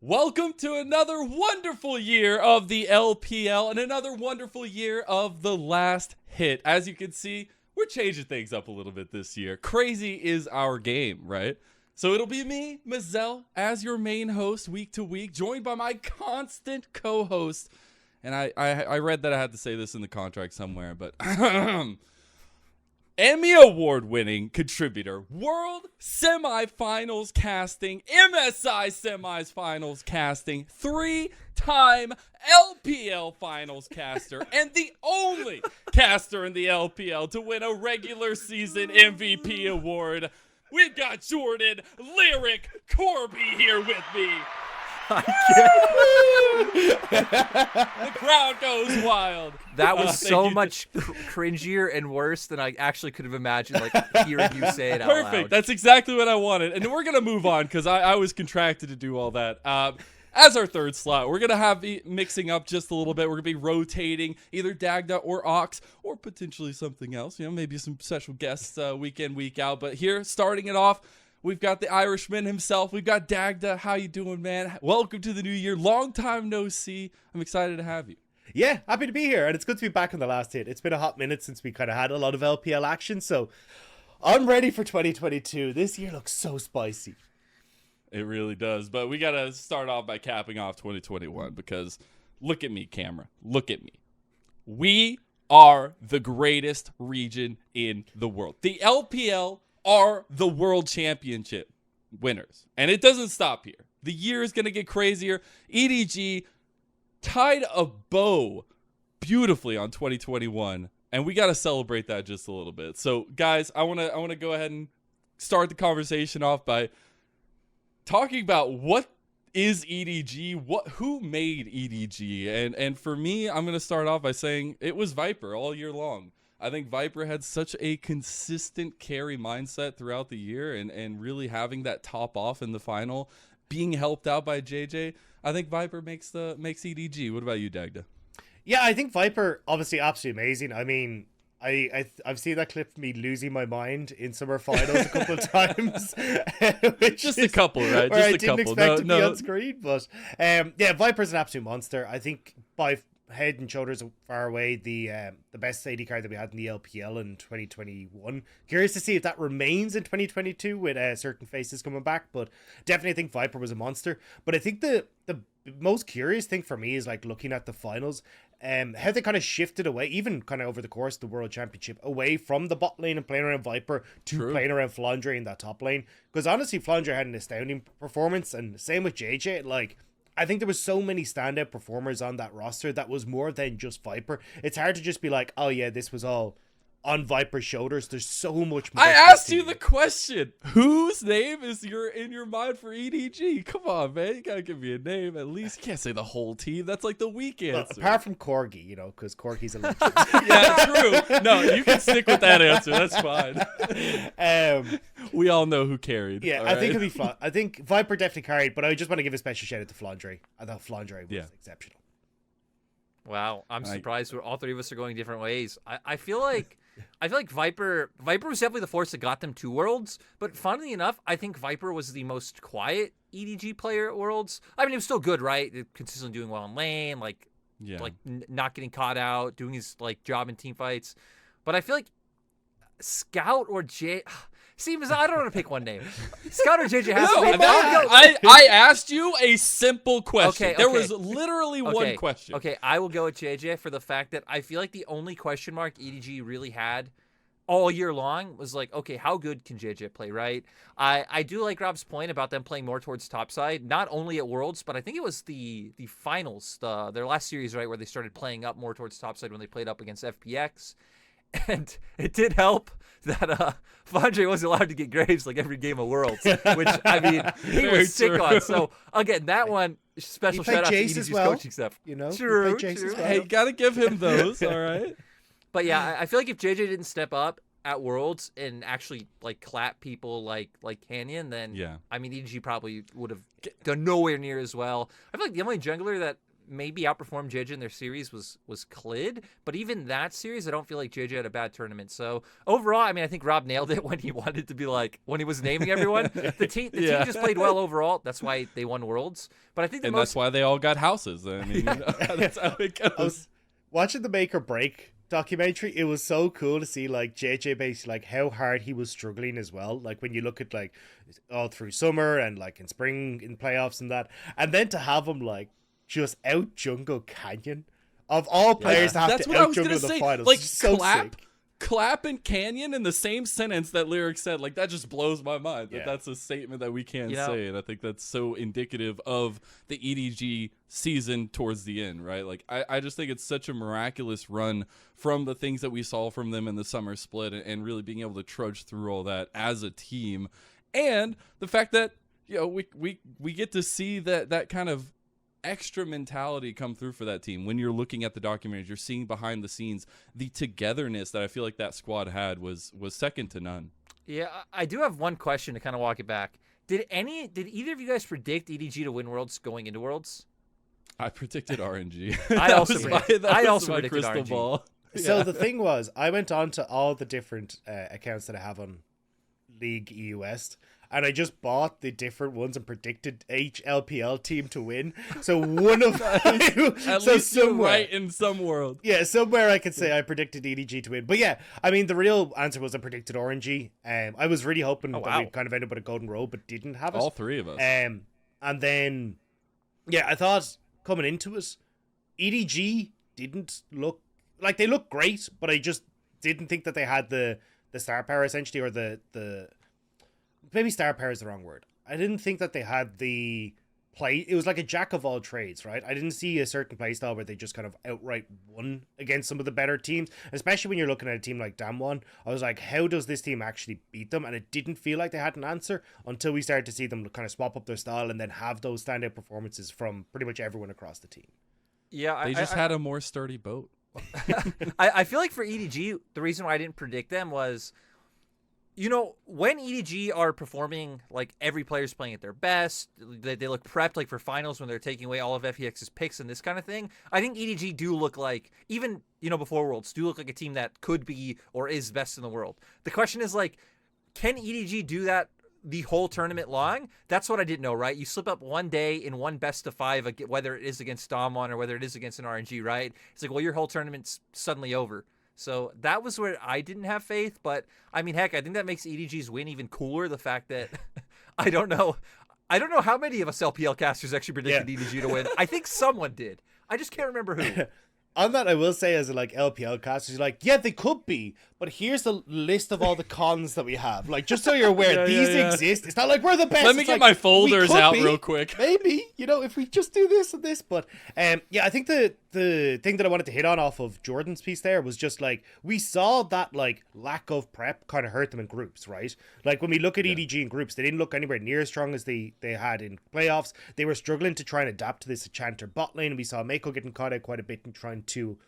Welcome to another wonderful year of the LPL and another wonderful year of The Last Hit. As you can see, we're changing things up a little bit this year. Crazy is our game, right? So it'll be me, Mazel, as your main host week to week, joined by my constant co-host. And I read that I had to say this in the contract somewhere, but Emmy Award-winning contributor, World Semifinals casting, MSI Semifinals casting, 3-time LPL Finals caster, and the only caster in the LPL to win a regular season MVP award. We've got Jordan Lyric Corby here with me. The crowd goes wild. That was so much cringier and worse than I actually could have imagined, like, hearing you say it out loud. Perfect. That's exactly what I wanted. And we're going to move on because I was contracted to do all that. As our third slot, we're going to have mixing up just a little bit. We're going to be rotating either Dadga or Ox or potentially something else. You know, maybe some special guests week in, week out. But here, starting it off, we've got the Irishman himself. We've got Dadga. How you doing, man? Welcome to the new year. Long time no see. I'm excited to have you. Yeah, happy to be here, and it's good to be back on The Last Hit. It's been a hot minute since we kind of had a lot of LPL action, so I'm ready for 2022. This year looks so spicy. It really does, but we got to start off by capping off 2021 because look at me, camera. Look at me. We are the greatest region in the world. The LPL are the world championship winners, and it doesn't stop here. The year is going to get crazier. EDG tied a bow beautifully on 2021, and we got to celebrate that just a little bit. So, guys, I want to go ahead and start the conversation off by talking about what is EDG, who made EDG, and for me, I'm going to start off by saying it was Viper all year long. I think Viper had such a consistent carry mindset throughout the year, and really having that top off in the final, being helped out by JJ. I think Viper makes EDG. What about you, Dadga? Yeah, I think Viper, obviously absolutely amazing. I mean, I've seen that clip of me losing my mind in summer finals a couple of times. Just a couple, right? Just I didn't expect to be on screen, but yeah, Viper's an absolute monster. I think by head and shoulders far away the best AD card that we had in the LPL in 2021. Curious to see if that remains in 2022 with certain faces coming back, but definitely I think Viper was a monster. But I think the most curious thing for me is like looking at the finals, how they kind of shifted away, even kind of over the course of the World Championship, away from the bot lane and playing around Viper to playing around Flandre in that top lane. Because honestly, Flandre had an astounding performance, and same with JJ. Like, I think there was so many standout performers on that roster that was more than just Viper. It's hard to just be like, oh yeah, this was all on Viper's shoulders. There's so much more. I asked you the question. Whose name is in your mind for EDG? Come on, man. You gotta give me a name at least. You can't say the whole team. That's like the weak answer. Well, apart from Corgi, you know, because Corgi's a legend. Yeah, true. No, you can stick with that answer. That's fine. We all know who carried. Yeah, I think it'll be fun. I think Viper definitely carried, but I just want to give a special shout out to Flandre. I thought Flandre was exceptional. Wow, I'm surprised all three of us are going different ways. I feel like Viper was definitely the force that got them to Worlds, but funnily enough, I think Viper was the most quiet EDG player at Worlds. I mean, he was still good, right? Consistently doing well in lane, not getting caught out, doing his like job in team fights. But I feel like Scout or J. See, I don't want to pick one name. Scout or JJ has to be. I asked you a simple question. Okay. There was literally one question. Okay, I will go with JJ for the fact that I feel like the only question mark EDG really had all year long was like, okay, how good can JJ play, right? I do like Rob's point about them playing more towards topside, not only at Worlds, but I think it was the finals, their last series, right, where they started playing up more towards topside when they played up against FPX. And it did help that Flandre wasn't allowed to get Graves like every game of Worlds, which, I mean, he was sick on. So, again, that one, special shout out to EDG's coaching staff. You know? True. Well. Hey, gotta give him those, all right? But yeah, I feel like if JJ didn't step up at Worlds and actually like clap people like Canyon, then I mean EDG probably would have done nowhere near as well. I feel like the only jungler that maybe outperformed JJ in their series was Klid, but even that series, I don't feel like JJ had a bad tournament. So overall, I mean, I think Rob nailed it when he wanted to be like, when he was naming everyone. The team just played well overall. That's why they won Worlds. But I think that's why they all got houses. I mean, that's how it goes. I was watching the Make or Break documentary. It was so cool to see like JJ basically like how hard he was struggling as well. Like when you look at like all through summer and like in spring in playoffs and that, and then to have him like just out jungle Canyon of all players to have that's to what out I was jungle gonna the say. finals. Like So Clap, sick. Clap and Canyon in the same sentence that Lyric said. Like that just blows my mind. Yeah. That's a statement that we can't You know, say, and I think that's so indicative of the EDG season towards the end, right? Like I just think it's such a miraculous run from the things that we saw from them in the summer split, and really being able to trudge through all that as a team, and the fact that we get to see that kind of extra mentality come through for that team. When you're looking at the documentaries, you're seeing behind the scenes the togetherness that I feel like that squad had was second to none. Yeah, I do have one question to kind of walk it back. Did either of you guys predict EDG to win Worlds going into Worlds? I predicted RNG. I also predicted crystal RNG. ball. So the thing was, I went on to all the different accounts that I have on League EU West, and I just bought the different ones and predicted each LPL team to win. So one of At least you're right in some world. Yeah, somewhere I could say I predicted EDG to win. But yeah, I mean, the real answer was I predicted RNG. I was really hoping that we kind of ended up with a golden roll, but didn't have it. All three of us. And then, yeah, I thought coming into it, EDG didn't look like they looked great, but I just didn't think that they had the star power essentially, or the maybe star power is the wrong word. I didn't think that they had the play. It was like a jack of all trades, right? I didn't see a certain play style where they just kind of outright won against some of the better teams, especially when you're looking at a team like Damwon. I was like, how does this team actually beat them? And it didn't feel like they had an answer until we started to see them kind of swap up their style and then have those standout performances from pretty much everyone across the team. Yeah, they just had a more sturdy boat. I feel like for EDG, the reason why I didn't predict them was, when EDG are performing like every player's playing at their best, they look prepped like for finals when they're taking away all of FEX's picks and this kind of thing. I think EDG do look like, even, before Worlds, do look like a team that could be or is best in the world. The question is like, can EDG do that the whole tournament long? That's what I didn't know, right? You slip up one day in one best of 5, whether it is against Damwon or whether it is against an RNG, right? It's like, well, your whole tournament's suddenly over. So that was where I didn't have faith. But I mean, heck, I think that makes EDG's win even cooler. The fact that I don't know how many of us LPL casters actually predicted EDG to win. I think someone did. I just can't remember who. On that, I will say, as a LPL casters, yeah, they could be, but here's the list of all the cons that we have. Like, just so you're aware, these exist. It's not like we're the best. Let me get my folders out real quick. Maybe, if we just do this and this. But yeah, I think the thing that I wanted to hit on off of Jordan's piece there was just like, we saw that lack of prep kind of hurt them in groups, right? Like when we look at EDG in groups, they didn't look anywhere near as strong as they had in playoffs. They were struggling to try and adapt to this Enchanter bot lane, and we saw Mako getting caught out quite a bit and trying to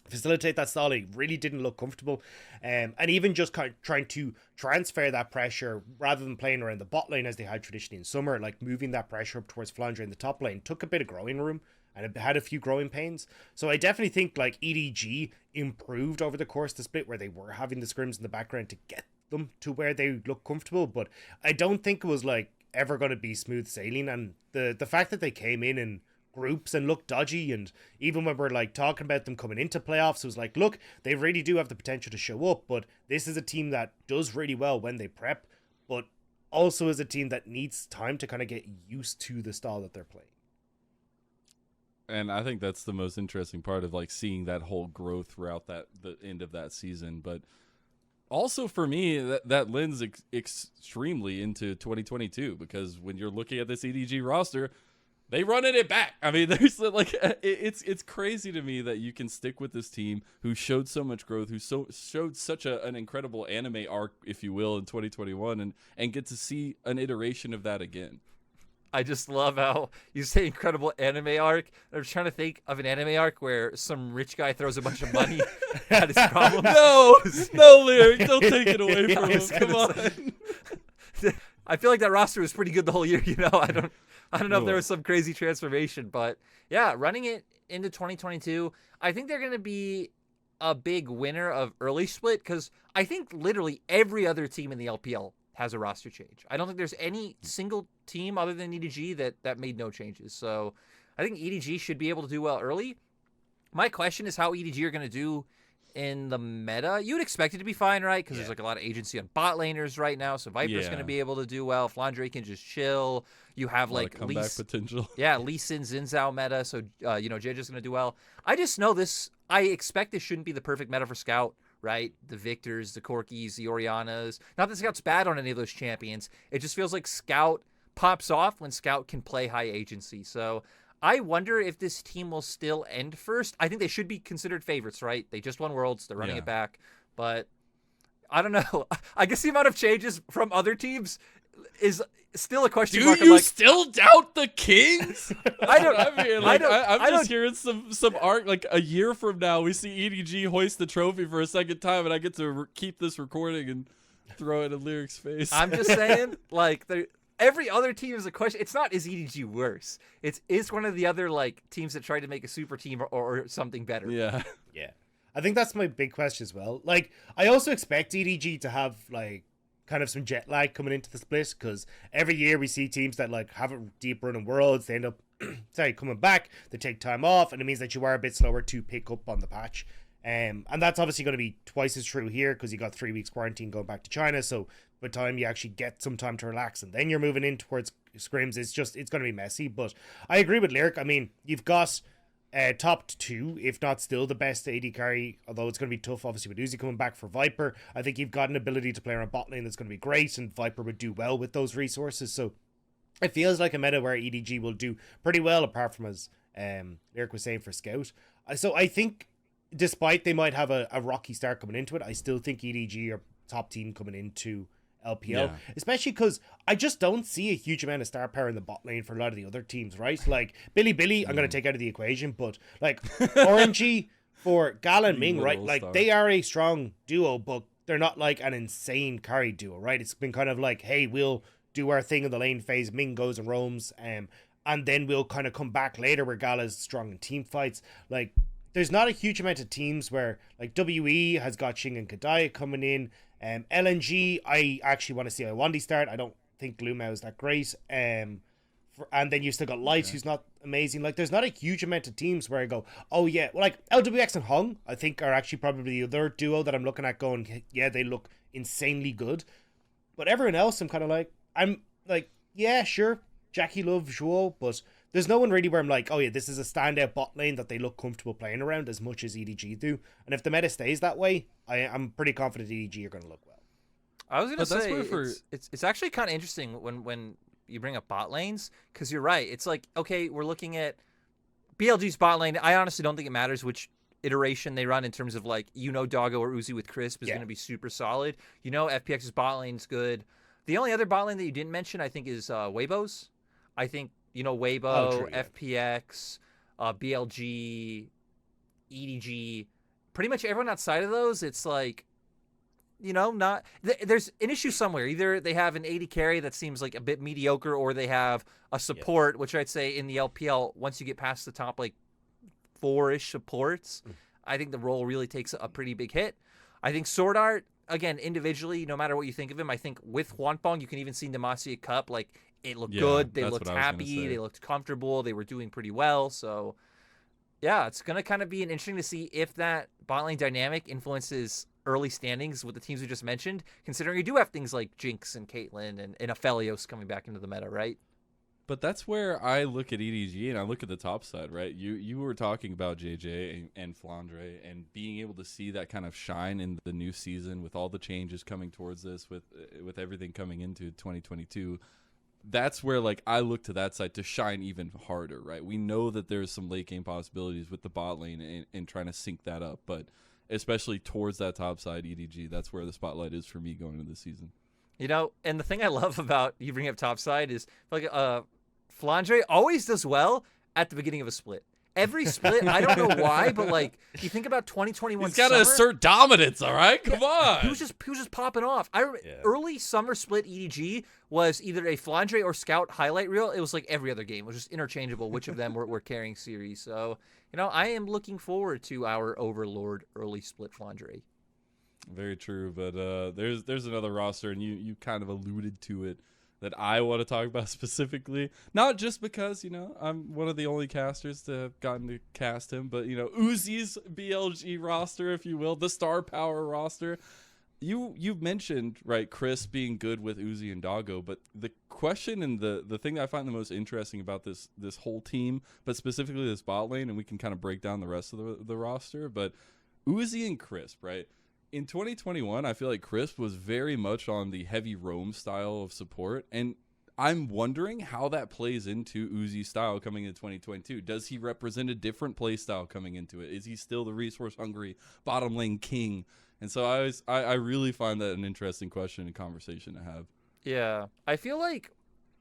facilitate that style. He really didn't look comfortable, and even just kind of trying to transfer that pressure rather than playing around the bot lane as they had traditionally in summer, like moving that pressure up towards Flandre in the top lane took a bit of growing room, and it had a few growing pains. So I definitely think EDG improved over the course of the split, where they were having the scrims in the background to get them to where they look comfortable, but I don't think it was ever going to be smooth sailing. And the fact that they came in groups and look dodgy, and even when we're talking about them coming into playoffs, it was look, they really do have the potential to show up, but this is a team that does really well when they prep, but also is a team that needs time to kind of get used to the style that they're playing. And I think that's the most interesting part of seeing that whole growth throughout the end of that season. But also for me, that lends extremely into 2022, because when you're looking at this EDG roster, they running it back. I mean, there's it's crazy to me that you can stick with this team who showed so much growth, who showed such an incredible anime arc, if you will, in 2021, and get to see an iteration of that again. I just love how you say incredible anime arc. I'm trying to think of an anime arc where some rich guy throws a bunch of money at his problem. No, Lyric, don't take it away from him. Come on. I feel like that roster was pretty good the whole year. I don't know if there was some crazy transformation, but yeah, running it into 2022, I think they're going to be a big winner of early split because I think literally every other team in the LPL has a roster change. I don't think there's any single team other than EDG that made no changes. So I think EDG should be able to do well early. My question is how EDG are going to do in the meta. You would expect it to be fine, right? Because there's like a lot of agency on bot laners right now. So Viper's going to be able to do well. Flandre can just chill. You have like comeback potential. Yeah, Lee Sin, Xin Zhao meta. So, JJ's going to do well. I just know this. I expect this shouldn't be the perfect meta for Scout, right? The Victors, the Corkis, the Orianas. Not that Scout's bad on any of those champions. It just feels like Scout pops off when Scout can play high agency. So I wonder if this team will still end first. I think they should be considered favorites, right? They just won Worlds. They're running it back. But I don't know. I guess the amount of changes from other teams is still a question mark. Do you still doubt the Kings? I don't. I'm just hearing some art. Like a year from now, we see EDG hoist the trophy for a second time, and I get to keep this recording and throw it in Lyric's face. I'm just saying, like, every other team is a question. It's not, is EDG worse? It's one of the other, like, teams that tried to make a super team or something better. Yeah. Yeah. I think that's my big question as well. Like, I also expect EDG to have, like, kind of some jet lag coming into the split, because every year we see teams that, like, have a deep run in Worlds, they end up, coming back, they take time off, and it means that you are a bit slower to pick up on the patch. And that's obviously going to be twice as true here, because you got 3 weeks quarantine going back to China, so by the time you actually get some time to relax and then you're moving in towards scrims, it's going to be messy. But I agree with Lyric. I mean, you've got top 2, if not still the best AD carry, although it's going to be tough obviously with Uzi coming back for Viper. I think you've got an ability to play around bot lane that's going to be great, and Viper would do well with those resources. So it feels like a meta where EDG will do pretty well, apart from, as Lyric was saying, for Scout. So I think despite they might have a rocky start coming into it, I still think EDG are top team coming into LPL, especially because I just don't see a huge amount of star power in the bot lane for a lot of the other teams, right? Like Billy, I'm going to take out of the equation, but like Orangey for Gala and Ming, right? Like they are a strong duo, but they're not like an insane carry duo, right? It's been kind of like, hey, we'll do our thing in the lane phase, Ming goes and roams, and then we'll kind of come back later where Gala's strong in team fights. Like, there's not a huge amount of teams where, like, WE has got Xing and Kadai coming in. LNG, I actually want to see Iwandi start. I don't think Glumau is that great. And then you've still got Lights, who's not amazing. Like, there's not a huge amount of teams where I go, oh yeah, well, like LWX and Hung, I think are actually probably the other duo that I'm looking at going, yeah, they look insanely good. But everyone else, I'm like, yeah, sure, Jackie loves Zhuo, but there's no one really where I'm like, oh yeah, this is a standout bot lane that they look comfortable playing around as much as EDG do. And if the meta stays that way, I'm pretty confident EDG are going to look well. I was going to say, it's actually kind of interesting when you bring up bot lanes, because you're right. It's like, okay, we're looking at BLG's bot lane. I honestly don't think it matters which iteration they run in terms of, like, Doggo or Uzi with Crisp is going to be super solid. FPX's bot lane's good. The only other bot lane that you didn't mention, I think, is Weibo's. I think, Weibo, FPX, BLG, EDG, pretty much everyone outside of those, it's like, not there's an issue somewhere. Either they have an AD carry that seems like a bit mediocre, or they have a support, which I'd say in the LPL, once you get past the top, like, 4-ish supports, I think the role really takes a pretty big hit. I think Sword Art, again, individually, no matter what you think of him, I think with Hwanpong, you can even see Demacia Cup, like, it looked good. They looked happy. They looked comfortable. They were doing pretty well. So, yeah, it's going to kind of be interesting to see if that bot lane dynamic influences early standings with the teams we just mentioned, considering you do have things like Jinx and Caitlyn and Aphelios coming back into the meta, right? But that's where I look at EDG and I look at the top side, right? You were talking about JJ and Flandre and being able to see that kind of shine in the new season with all the changes coming towards this, with everything coming into 2022. That's where, like, I look to that side to shine even harder, right? We know that there's some late game possibilities with the bot lane and trying to sync that up, but especially towards that top side, EDG, that's where the spotlight is for me going into this season. And the thing I love about you bringing up top side is, like, Flandre always does well at the beginning of a split. every split, I don't know why, but like you think about 2021 He's got to assert dominance, all right? Come on. He was just popping off. Early summer split EDG was either a Flandre or Scout highlight reel. It was like every other game. It was just interchangeable which of them were carrying series. So, I am looking forward to our Overlord early split Flandre. Very true, but there's another roster, and you kind of alluded to it, that I want to talk about specifically. Not just because, I'm one of the only casters to have gotten to cast him, but, Uzi's BLG roster, if you will, the star power roster. You've mentioned, right, Chris being good with Uzi and Doggo, but the question and the thing that I find the most interesting about this whole team, but specifically this bot lane, and we can kind of break down the rest of the roster, but Uzi and Crisp, right? In 2021, I feel like Crisp was very much on the heavy roam style of support, and I'm wondering how that plays into Uzi's style coming into 2022. Does he represent a different play style coming into it? Is he still the resource-hungry bottom lane king? And so I really find that an interesting question and conversation to have. Yeah, I feel like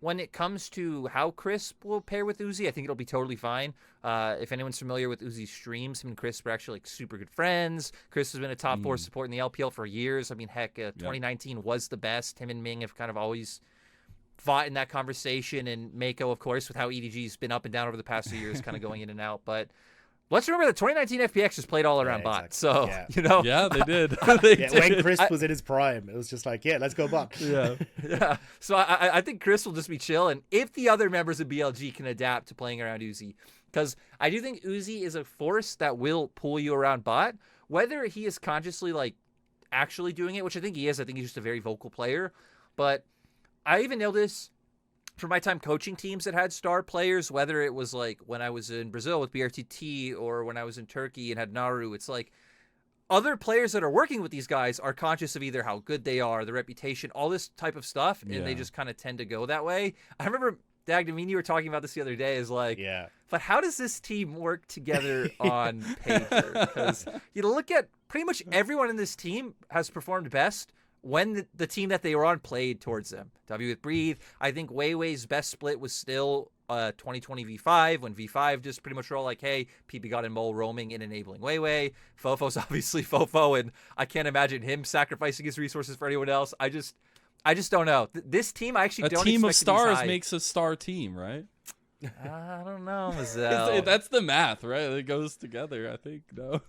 when it comes to how Crisp will pair with Uzi, I think it'll be totally fine. If anyone's familiar with Uzi's streams, him and Crisp are actually like super good friends. Crisp has been a top 4 support in the LPL for years. I mean, heck, 2019 was the best. Him and Ming have kind of always fought in that conversation, and Mako, of course, with how EDG's been up and down over the past 2 years, kind of going in and out. But let's remember that 2019 FPX just played all around bot. So, Yeah, they did. When Crisp was in his prime, it was just like, let's go bot. Yeah. So I think Chris will just be chill. And if the other members of BLG can adapt to playing around Uzi, because I do think Uzi is a force that will pull you around bot, whether he is consciously like actually doing it, which I think he is. I think he's just a very vocal player. But I even know this for my time coaching teams that had star players, whether it was like when I was in Brazil with BRTT or when I was in Turkey and had Naru, it's like other players that are working with these guys are conscious of either how good they are, the reputation, all this type of stuff, and they just kind of tend to go that way. I remember, Dadga, me and you were talking about this the other day, is like, but how does this team work together on paper? Because you look at pretty much everyone in this team has performed best when the team that they were on played towards them. W with Breathe, I think Weiwei's best split was still 2020 V5, when V5 just pretty much were all like, hey, PB got in mole roaming and enabling Weiwei. Fofo's obviously Fofo, and I can't imagine him sacrificing his resources for anyone else. I just don't know. This team, I actually don't expect. A team of stars high. makes a star team, right? I don't know, Mazel. That's the math, right? It goes together, I think. No,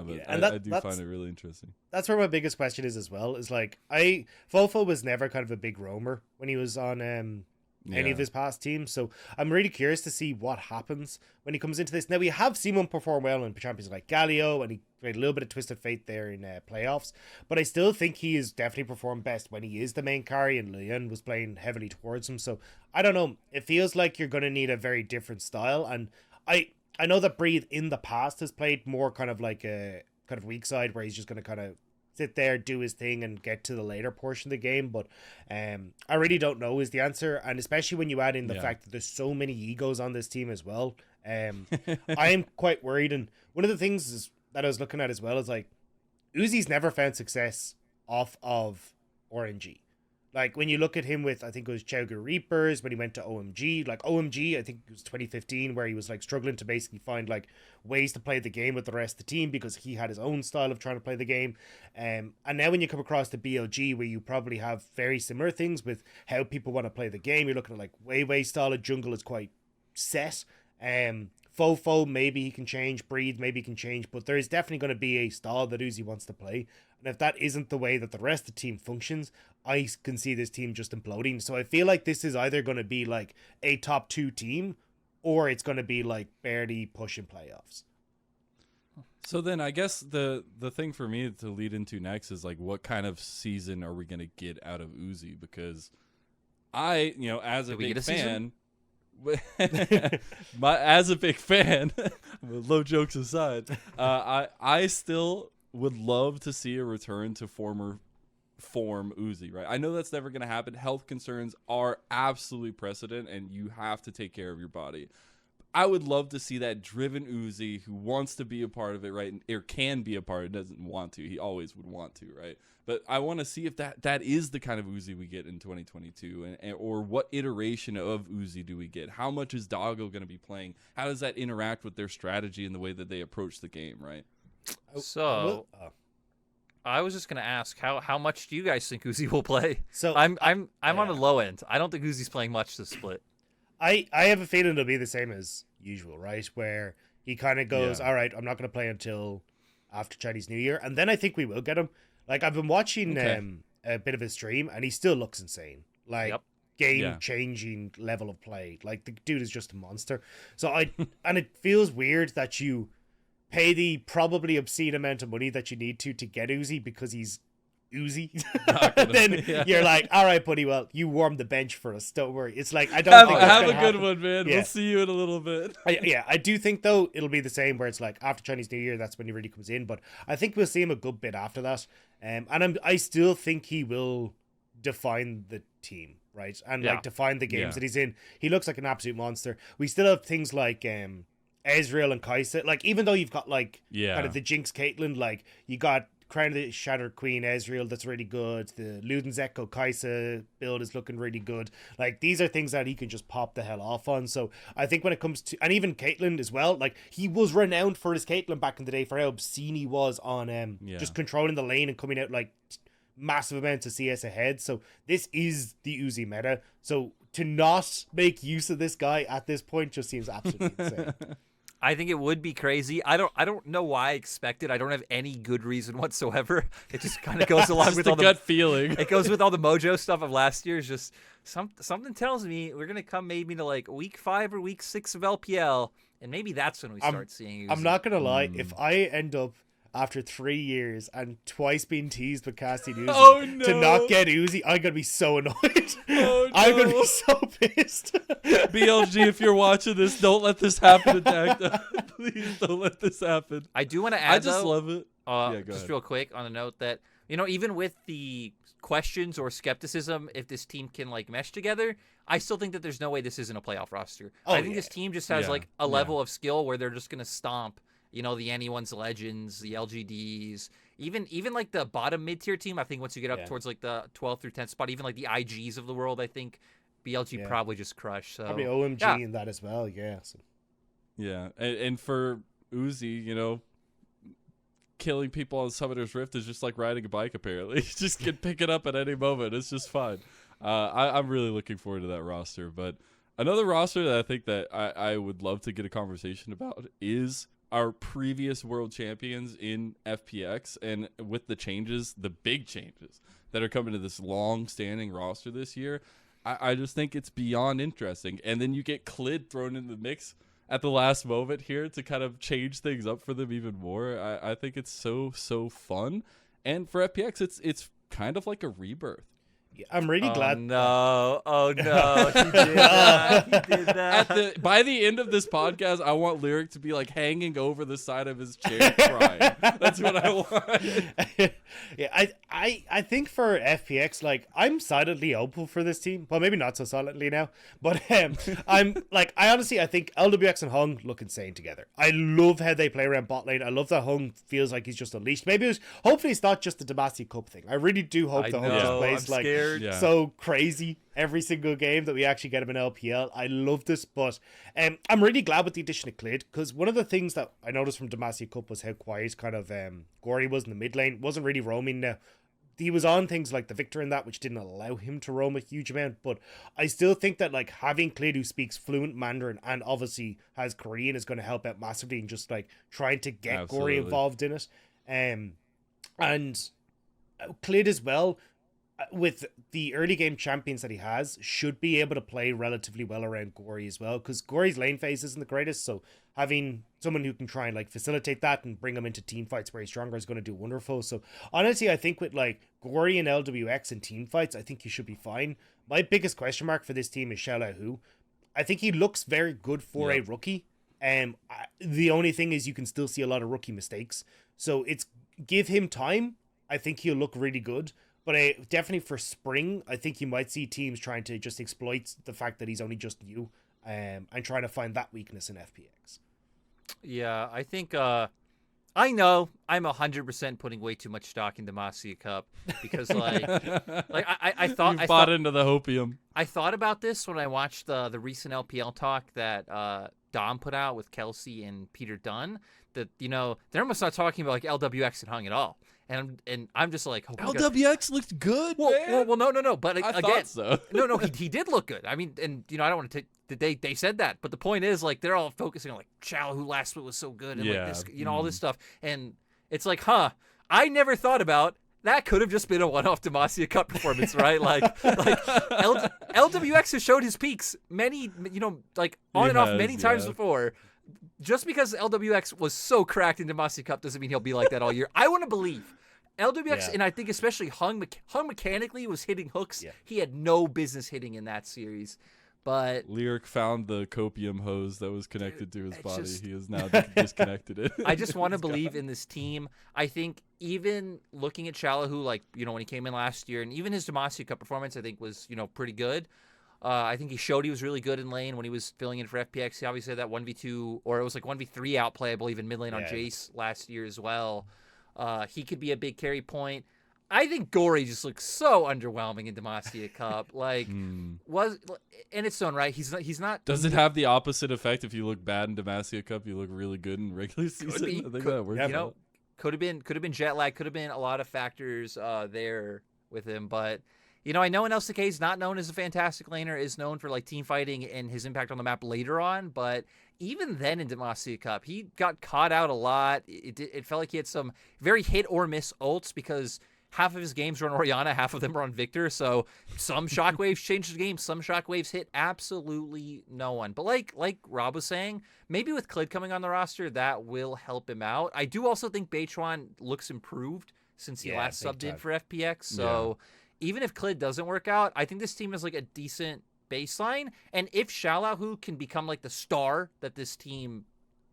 but I do find it really interesting. That's where my biggest question is as well. Is like, Fofo was never kind of a big roamer when he was on any of his past teams, so I'm really curious to see what happens when he comes into this. Now, we have seen him perform well in champions like Galio, and he played a little bit of Twisted Fate there in playoffs, but I still think he has definitely performed best when he is the main carry, and Leon was playing heavily towards him. So I don't know, it feels like you're going to need a very different style, and I know that Breathe in the past has played more kind of like a kind of weak side, where he's just going to kind of sit there, do his thing, and get to the later portion of the game. But I really don't know is the answer, and especially when you add in the fact that there's so many egos on this team as well. I am quite worried, and one of the things that I was looking at as well is like, Uzi's never found success off of RNG. Like, when you look at him with, I think it was Chowga Reapers, when he went to OMG, like OMG, I think it was 2015, where he was like struggling to basically find like ways to play the game with the rest of the team because he had his own style of trying to play the game. And now when you come across the BLG, where you probably have very similar things with how people want to play the game, you're looking at like Weiwei style of jungle is quite set. Fofo, maybe he can change. Breathe, maybe he can change. But there is definitely going to be a style that Uzi wants to play. And if that isn't the way that the rest of the team functions, I can see this team just imploding. So I feel like this is either going to be like a top 2 team, or it's going to be like barely pushing playoffs. So then I guess the thing for me to lead into next is like, what kind of season are we going to get out of Uzi? Because as a big fan... as a big fan, low jokes aside, I still would love to see a return to former form Uzi, right? I know that's never going to happen. Health concerns are absolutely precedent, and you have to take care of your body. I would love to see that driven Uzi who wants to be a part of it, right? Or can be a part. It doesn't want to. He always would want to, right? But I want to see if that is the kind of Uzi we get in 2022, or what iteration of Uzi do we get? How much is Doggo going to be playing? How does that interact with their strategy and the way that they approach the game, right? So I was just gonna ask how much do you guys think Uzi will play? So I'm on the low end. I don't think Uzi's playing much this split. I have a feeling it'll be the same as usual, right? Where he kind of goes, all right, I'm not going to play until after Chinese New Year. And then I think we will get him. Like, I've been watching a bit of his stream, and he still looks insane. Like, game-changing level of play. Like, the dude is just a monster. So and it feels weird that you pay the probably obscene amount of money that you need to get Uzi because he's Uzi. Then you're like, all right, buddy, well, you warmed the bench for us, don't worry. It's like, I don't think have a good one, man. We'll see you in a little bit. I do think though it'll be the same where it's like after Chinese New Year, that's when he really comes in, but I think we'll see him a good bit after that. And I still think he will define the team, right? And like define the games that he's in. He looks like an absolute monster. We still have things like Ezreal and Kai'Sa. Like, even though you've got like kind of the Jinx Caitlyn, like you got Crown of the Shattered Queen Ezreal, that's really good. The Luden's Echo Kai'Sa build is looking really good. Like, these are things that he can just pop the hell off on. So I think when it comes to, and even Caitlyn as well, like he was renowned for his Caitlyn back in the day for how obscene he was on just controlling the lane and coming out like massive amounts of CS ahead. So this is the Uzi meta. So to not make use of this guy at this point just seems absolutely insane. I think it would be crazy. I don't know why I expect it. I don't have any good reason whatsoever. It just kind of goes along with all the gut feeling. It goes with all the mojo stuff of last year. It's just something tells me we're gonna come maybe to like week 5 or week 6 of LPL, and maybe that's when we start seeing Uzi. I'm not gonna lie. If I end up after 3 years and twice being teased with casting Uzi to not get Uzi, I'm gonna be so annoyed. I'm gonna be so pissed. BLG, if you're watching this, don't let this happen to Dadga. Please don't let this happen. I do want to add, I just love it. Just ahead. Real quick on a note that, even with the questions or skepticism if this team can like mesh together, I still think that there's no way this isn't a playoff roster. I think this team just has like a level of skill where they're just gonna stomp the NE1's Legends, the LGDs, even like the bottom mid-tier team. I think once you get up towards like the 12th through 10th spot, even like the IGs of the world, I think BLG probably just crushed. So probably OMG in that as well, So. Yeah, and for Uzi, killing people on Summoner's Rift is just like riding a bike, apparently. You just can pick it up at any moment. It's just fine. I'm really looking forward to that roster. But another roster that I think that I would love to get a conversation about is our previous world champions in FPX, and with the changes, the big changes that are coming to this long-standing roster this year, I just think it's beyond interesting. And then you get Clid thrown in the mix at the last moment here to kind of change things up for them even more. I think it's so fun. And for FPX, it's kind of like a rebirth. I'm really glad. Oh no! He did that. He did that. By the end of this podcast, I want Lyric to be like hanging over the side of his chair crying. That's what I want. I think for FPX, like, I'm silently hopeful for this team. Well, maybe not so silently now, but I'm like, I think LWX and Hung look insane together. I love how they play around bot lane. I love that Hung feels like he's just unleashed. Hopefully it's not just the Demacia Cup thing. I really do hope the Hung just plays like so crazy every single game that we actually get him in LPL. I love this, but I'm really glad with the addition of Clid, because one of the things that I noticed from Demacia Cup was how quiet kind of Gory was in the mid lane. Wasn't really roaming now. He was on things like the Victor and that, which didn't allow him to roam a huge amount, but I still think that like having Clid, who speaks fluent Mandarin and obviously has Korean, is going to help out massively in just like trying to get Gory involved in it. And Clid as well, with the early game champions that he has, should be able to play relatively well around Gory as well, because Gory's lane phase isn't the greatest, so having someone who can try and like facilitate that and bring him into team fights where he's stronger is going to do wonderful. So honestly, I think with like Gory and LWX in team fights, I think you should be fine. My biggest question mark for this team is Xiao Hu. I think he looks very good for a rookie. The only thing is you can still see a lot of rookie mistakes, so it's give him time. I think he'll look really good. But definitely for spring, I think you might see teams trying to just exploit the fact that he's only just new and trying to find that weakness in FPX. Yeah, I think I know I'm 100% putting way too much stock in Demacia Cup because I thought You bought into the hopium. I thought about this when I watched the recent LPL talk that Dom put out with Kelsey and Peter Dunn. That they're almost not talking about like LWX and Hung at all. And I'm just like, oh, LWX looked good. Well, no. But I again, thought so. no, he did look good. I mean, and I don't want to take. They said that, but the point is, like, they're all focusing on like Chow, who last split was so good, and like this, all this stuff, and it's like, I never thought about that. Could have just been a one-off Demacia Cup performance, right? like LWX has showed his peaks many, like on and off many times before. Just because LWX was so cracked in Demacia Cup doesn't mean he'll be like that all year. I want to believe. LWX, and I think especially Hung mechanically was hitting hooks he had no business hitting in that series. But Lyric found the copium hose that was connected to his body. He has now disconnected it. I just want to believe in this team. I think even looking at Chalahoe, like, when he came in last year, and even his Demacia Cup performance, I think was, pretty good. I think he showed he was really good in lane when he was filling in for FPX. He obviously had that 1v2, or it was like 1v3 outplay, I believe, in mid lane on Jace last year as well. He could be a big carry point. I think Gory just looks so underwhelming in Demacia Cup. Like, was in its own right. He's not. Does it have the opposite effect? If you look bad in Demacia Cup, you look really good in regular season. Could be. I think that works. Could have been jet lag. Could have been a lot of factors there with him. But I know in LCK is not known as a fantastic laner. Is known for like team fighting and his impact on the map later on. But even then in Demacia Cup, he got caught out a lot. It felt like he had some very hit or miss ults because half of his games were on Orianna, half of them were on Victor. So some shockwaves changed the game. Some shockwaves hit absolutely no one. But like Rob was saying, maybe with Clid coming on the roster, that will help him out. I do also think Baitron looks improved since he last subbed in for FPX. So even if Clid doesn't work out, I think this team is like a decent baseline. And if Chalahoe can become like the star that this team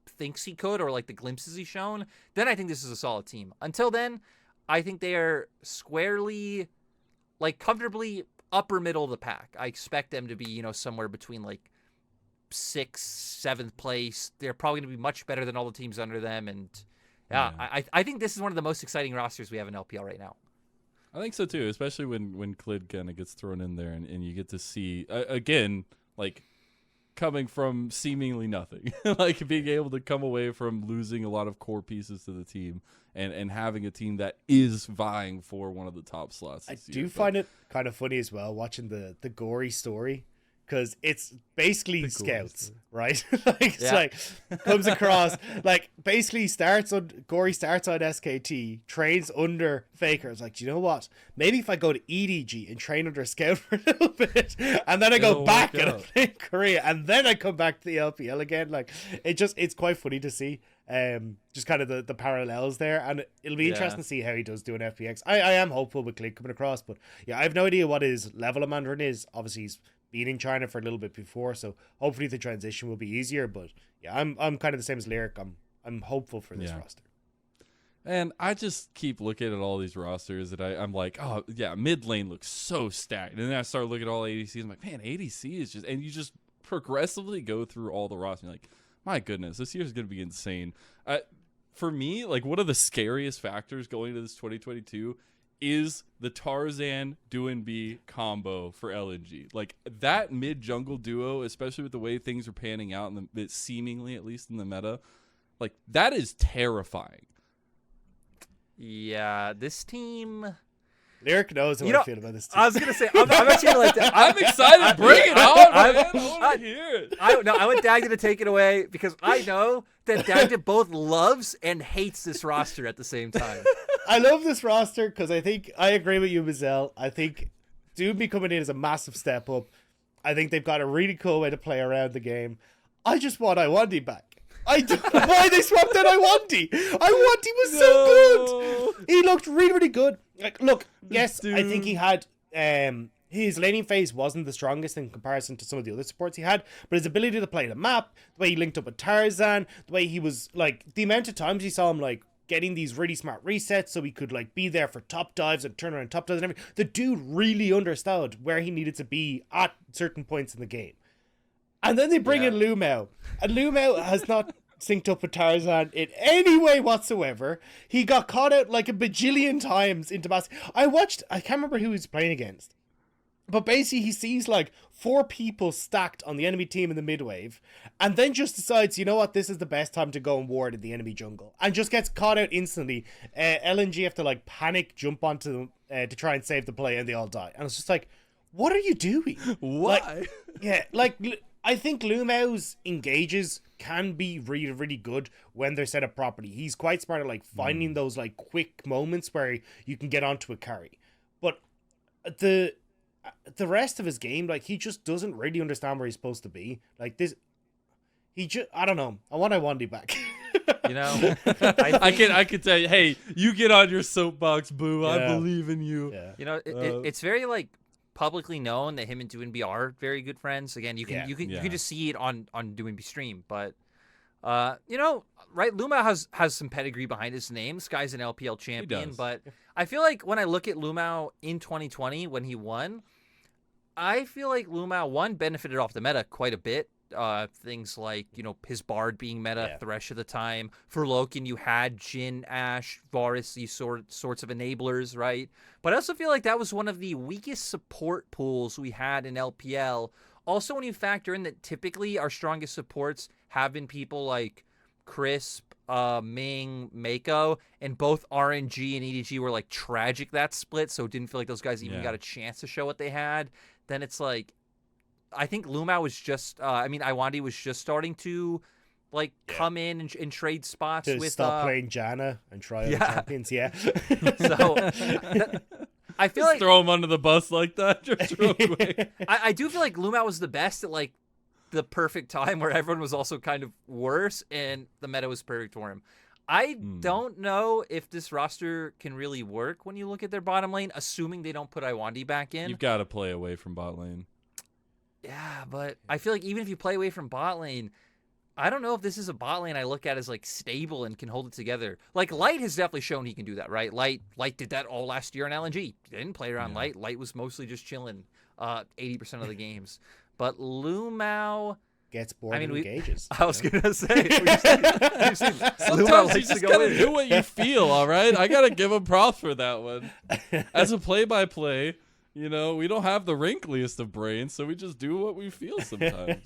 thinks he could, or like the glimpses he's shown, then I think this is a solid team. Until then, I think they are squarely, like, comfortably upper middle of the pack. I expect them to be, somewhere between like 6th, 7th place. They're probably going to be much better than all the teams under them. And I think this is one of the most exciting rosters we have in LPL right now. I think so too, especially when Clid kind of gets thrown in there and you get to see again, like, coming from seemingly nothing, like being able to come away from losing a lot of core pieces to the team and having a team that is vying for one of the top slots this year. Do find it kind of funny as well watching the Gory story, because it's basically scouts, right? It's like comes across, like, basically Gory starts on SKT, trains under Faker. It's like, do you know what? Maybe if I go to EDG and train under Scout for a little bit, and then I go back and I play in Korea, and then I come back to the LPL again. Like, it's quite funny to see. Just kind of the parallels there, and it'll be interesting to see how he does do in FPX. I am hopeful with Clid coming across, but I have no idea what his level of Mandarin is. Obviously, he's been in China for a little bit before, so hopefully the transition will be easier. But I'm kind of the same as Lyric. I'm hopeful for this roster. And I just keep looking at all these rosters that I'm like, oh yeah, mid lane looks so stacked, and then I start looking at all ADCs. I'm like, man, ADC is just, and you just progressively go through all the rosters. You're like, my goodness, this year's going to be insane. For me, like, one of the scariest factors going into this 2022 is the Tarzan Douyin combo for LNG. Like, that mid-jungle duo, especially with the way things are panning out, seemingly, at least in the meta, like, that is terrifying. Yeah, this team... Lyric knows how I feel about this team. I was gonna say, I'm actually like, I'm excited. Bring it on, man. I want to hear it. I want Dadga to take it away because I know that Dadga both loves and hates this roster at the same time. I love this roster because I think I agree with you, Mazel. I think Doom coming in is a massive step up. I think they've got a really cool way to play around the game. I just want Iwandi back. I don't know why they swapped out Iwandi. Iwandi was so good. He looked really, really good. Like, look, yes, I think he had his laning phase wasn't the strongest in comparison to some of the other supports he had, but his ability to play the map, the way he linked up with Tarzan, the way he was, like, the amount of times you saw him, like, getting these really smart resets so he could, like, be there for top dives and turn around top dives and everything. The dude really understood where he needed to be at certain points in the game. And then they bring in Lumao. And Lumao has not synced up with Tarzan in any way whatsoever. He got caught out like a bajillion times into Mazel. I can't remember who he was playing against. But basically he sees like 4 people stacked on the enemy team in the mid-wave. And then just decides, you know what, this is the best time to go and ward in the enemy jungle. And just gets caught out instantly. LNG have to like panic, jump onto them to try and save the play, and they all die. And it's just like, what are you doing? Why? I think Lumao's engages can be really, really good when they're set up properly. He's quite smart at like finding those like quick moments where you can get onto a carry. But the rest of his game, like, he just doesn't really understand where he's supposed to be. Like this, I don't know. I want Iwandi back. You know, I can tell you, hey, you get on your soapbox, boo. I believe in you. Yeah. You know, it's very like publicly known that him and Doinby are very good friends. Again, you can just see it on Doinby's stream. But you know, right? Luma has some pedigree behind his name. This guy's an LPL champion. But I feel like when I look at Lumao in 2020 when he won, I feel like Lumao, one, benefited off the meta quite a bit. Things like, you know, his Bard being meta, Thresh at the time. For Loken, you had Jhin, Ashe, Varus, these sorts of enablers, right? But I also feel like that was one of the weakest support pools we had in LPL. Also, when you factor in that typically our strongest supports have been people like Crisp, Ming, Mako, and both RNG and EDG were like tragic that split, so it didn't feel like those guys even got a chance to show what they had. Then it's like, I think Lumao was just, Iwandi was just starting to like come in and trade spots to with stop playing Janna and try other champions. So I feel like throw him under the bus like that just real quick. I do feel like Lumao was the best at like the perfect time where everyone was also kind of worse and the meta was perfect for him. I don't know if this roster can really work when you look at their bottom lane, assuming they don't put Iwandi back in. You've got to play away from bot lane. Yeah, but I feel like even if you play away from bot lane, I don't know if this is a bot lane I look at as like stable and can hold it together. Like Light has definitely shown he can do that, right? Light did that all last year in LNG. Didn't play around Light. Light was mostly just chilling 80% of the games. But Lumao gets bored and engages. I was gonna say, we've seen sometimes you just gotta do what you feel. All right, I gotta give him props for that one. As a play-by-play, you know, we don't have the wrinkliest of brains, so we just do what we feel sometimes.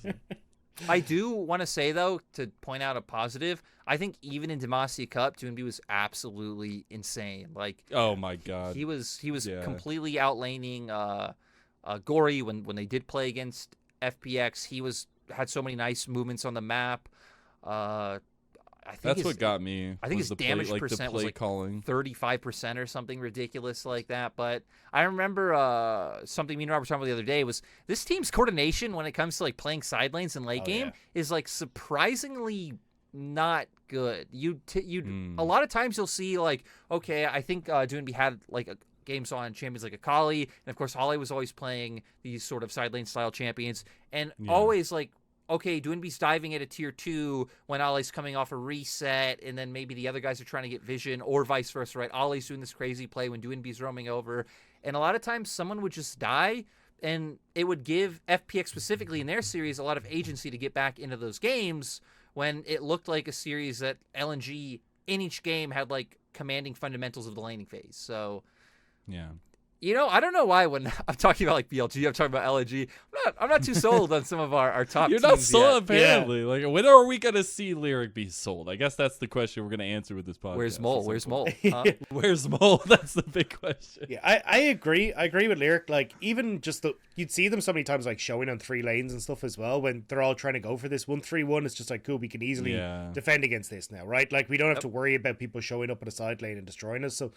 I do want to say though, to point out a positive, I think even in Demacia Cup, Doinby was absolutely insane. Like, oh my god, he was completely outlaning Gory when they did play against FPX. He had so many nice movements on the map. I think that's what got me. I think his damage percent was like calling 35% or something ridiculous like that. But I remember something me and Robert were talking about the other day was this team's coordination when it comes to like playing side lanes and late game is like surprisingly not good. A lot of times you'll see like, okay, I think Doinby had like games on champions like Akali, and of course Holly was always playing these sort of side lane style champions, and always like, okay, Doinby's diving at a tier 2 when Ollie's coming off a reset, and then maybe the other guys are trying to get vision, or vice versa, right? Ollie's doing this crazy play when Doinby's roaming over, and a lot of times someone would just die, and it would give FPX specifically in their series a lot of agency to get back into those games when it looked like a series that LNG in each game had like commanding fundamentals of the laning phase. So yeah. You know, I don't know why when I'm talking about like BLG, I'm talking about LNG. I'm not too sold on some of our top You're teams not sold, yet. apparently. Like, when are we going to see Lyric be sold? I guess that's the question we're going to answer with this podcast. Where's Mole? Where's Mole? Where's Mole? That's the big question. Yeah, I agree. I agree with Lyric. Like, even just you'd see them so many times like showing on 3 lanes and stuff as well when they're all trying to go for this 1-3-1. It's just like, cool, we can easily defend against this now, right? Like, we don't have to worry about people showing up in a side lane and destroying us. So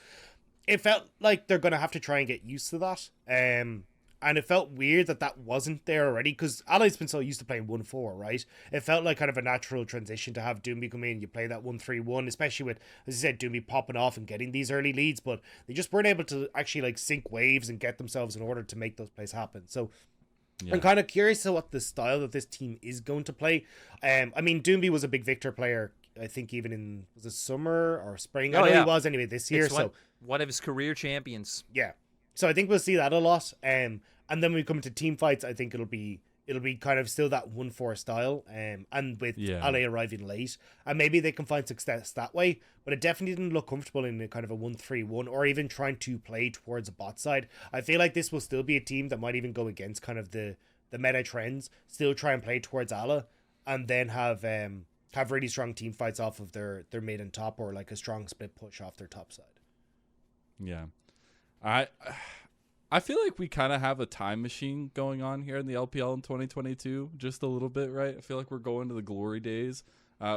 it felt like they're going to have to try and get used to that. And it felt weird that wasn't there already, because Ally's been so used to playing 1-4, right? It felt like kind of a natural transition to have Doinby come in. You play that 1-3-1, especially with, as I said, Doinby popping off and getting these early leads, but they just weren't able to actually like sync waves and get themselves in order to make those plays happen. So I'm kind of curious to what the style that this team is going to play. I mean, Doinby was a big Victor player, I think, even in, was it summer or spring? I know he was anyway this year. It's one of his career champions. Yeah. So I think we'll see that a lot. And then when we come to team fights, I think it'll be it'll be kind of still that 1-4 style, and with Yeah. LA arriving late, and maybe they can find success that way. But it definitely didn't look comfortable in a kind of a 1-3-1, or even trying to play towards a bot side. I feel like this will still be a team that might even go against kind of the meta trends, still try and play towards Ala, and then have really strong team fights off of their mid and top, or like a strong split push off their top side. Yeah. I feel like we kind of have a time machine going on here in the LPL in 2022, just a little bit, right? I feel like we're going to the glory days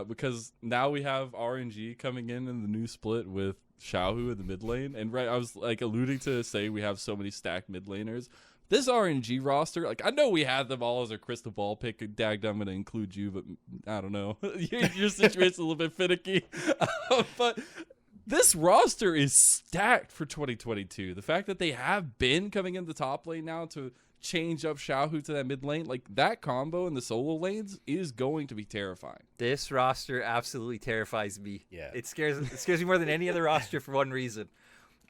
because now we have RNG coming in the new split with Xiaohu in the mid lane. And right, I was like alluding to say we have so many stacked mid laners. This RNG roster, like I know we had them all as a crystal ball pick. Dadga, I'm going to include you, but I don't know. Your situation's a little bit finicky. But this roster is stacked for 2022. The fact that they have been coming in the top lane now to change up Xiaohu to that mid lane, like that combo in the solo lanes is going to be terrifying. This roster absolutely terrifies me. Yeah. It scares me more than any other roster for one reason.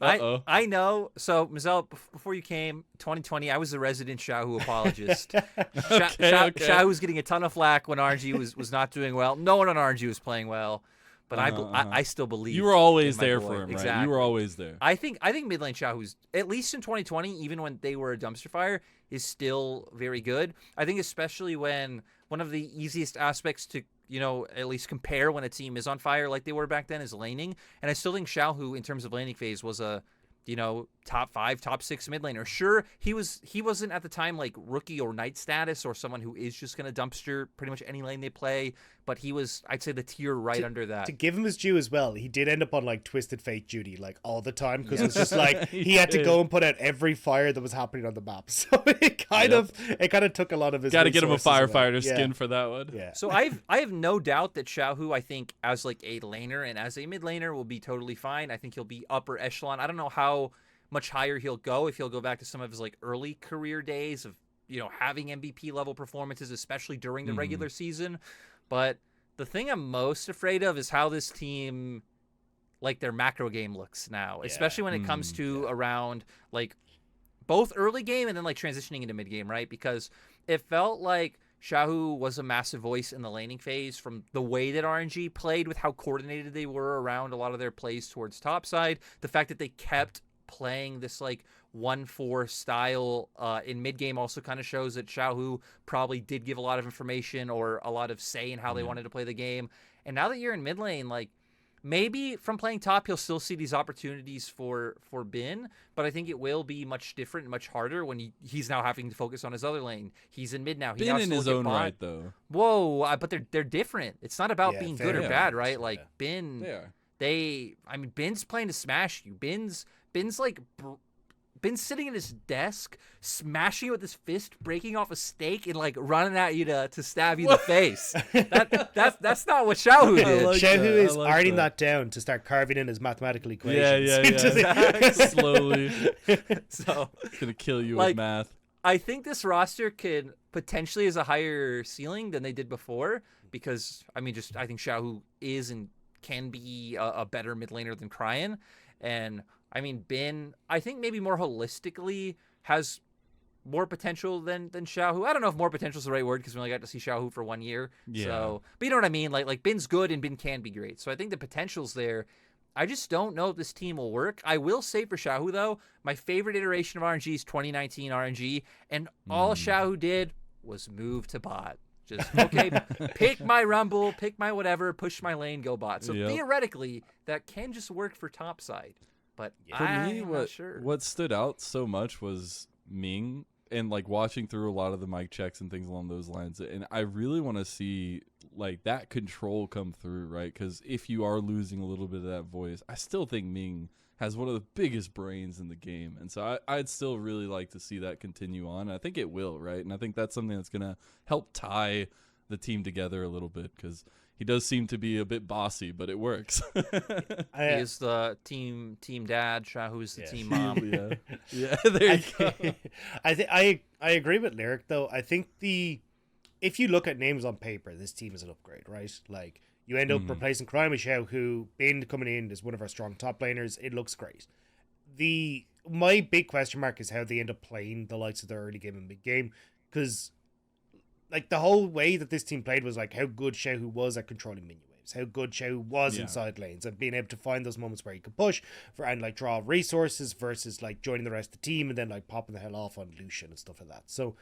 Uh-oh. I know. So, Mazel, before you came, 2020, I was the resident Xiaohu apologist. Okay. Xiaohu was getting a ton of flack when RNG was not doing well. No one on RNG was playing well. But I still believe You were always in my there boy. for him, right? Exactly. You were always there. I think mid lane Xiaohu's, at least in 2020, even when they were a dumpster fire, is still very good. I think especially when one of the easiest aspects to, at least compare when a team is on fire like they were back then is laning. And I still think Xiaohu, in terms of laning phase, was a top 5, top 6 mid laner. Sure, he wasn't at the time like rookie or knight status or someone who is just going to dumpster pretty much any lane they play, but he was, I'd say, the tier right under that. To give him his due as well, he did end up on like Twisted Fate duty like all the time, because it was just like he had to go and put out every fire that was happening on the map. So it kind of took a lot of his. Got to get him a resources away. firefighter skin for that one. Yeah. So I have no doubt that Xiaohu, I think, as like a laner and as a mid laner will be totally fine. I think he'll be upper echelon. I don't know how much higher he'll go, if he'll go back to some of his like early career days of having MVP level performances, especially during the regular season. But the thing I'm most afraid of is how this team, like their macro game looks now, especially when it comes to around like both early game and then like transitioning into mid game, right? Because it felt like Xiaohu was a massive voice in the laning phase from the way that RNG played, with how coordinated they were around a lot of their plays towards top side. The fact that they kept playing this like 1-4 style in mid game also kind of shows that Xiaohu probably did give a lot of information or a lot of say in how they wanted to play the game. And now that you're in mid lane, like maybe from playing top, he'll still see these opportunities for Bin, but I think it will be much different and much harder when he's now having to focus on his other lane. He's in mid now. He Bin now has in to his look at own bot. right, though. Whoa, but they're different. It's not about being good or fair. bad, right? Yeah. Like Bin, They are. Bin's playing to smash you. Bin's like Bin's sitting at his desk, smashing you with his fist, breaking off a steak, and like running at you to stab you in the face. That's not what Xiaohu did. like Xiaohu that. is I like writing that. that down to start carving in his mathematical equations. Yeah. Slowly. So Gonna kill you Like, with math. I think this roster could potentially has a higher ceiling than they did before, because I think Xiaohu is and can be a better mid laner than Cryan. And Bin, I think maybe more holistically has more potential than Xiaohu. I don't know if more potential is the right word, because we only got to see Xiaohu for 1 year. Yeah. So, but you know what I mean? Like Bin's good and Bin can be great. So I think the potential's there. I just don't know if this team will work. I will say for Xiaohu, though, my favorite iteration of RNG is 2019 RNG, and all Xiaohu did was move to bot. Just, okay, pick my Rumble, pick my whatever, push my lane, go bot. So theoretically, that can just work for top side. But For me, I'm not sure. what stood out so much was Ming, and like watching through a lot of the mic checks and things along those lines. And I really want to see like that control come through, right? Because if you are losing a little bit of that voice, I still think Ming has one of the biggest brains in the game. And so I'd still really like to see that continue on. I think it will, right? And I think that's something that's going to help tie the team together a little bit, because he does seem to be a bit bossy, but it works. He is the team dad. Xiaohu's the team mom. Yeah, there you go. I agree with Lyric though. I think if you look at names on paper, this team is an upgrade, right? Like you end up replacing Crime with Xiao, who Bin coming in is one of our strong top laners. It looks great. My big question mark is how they end up playing the likes of the early game and mid game, because like the whole way that this team played was like how good Shehu was at controlling minion waves, how good Shehu was Yeah. inside lanes, and being able to find those moments where he could push for and like draw resources versus like joining the rest of the team and then like popping the hell off on Lucian and stuff like that. So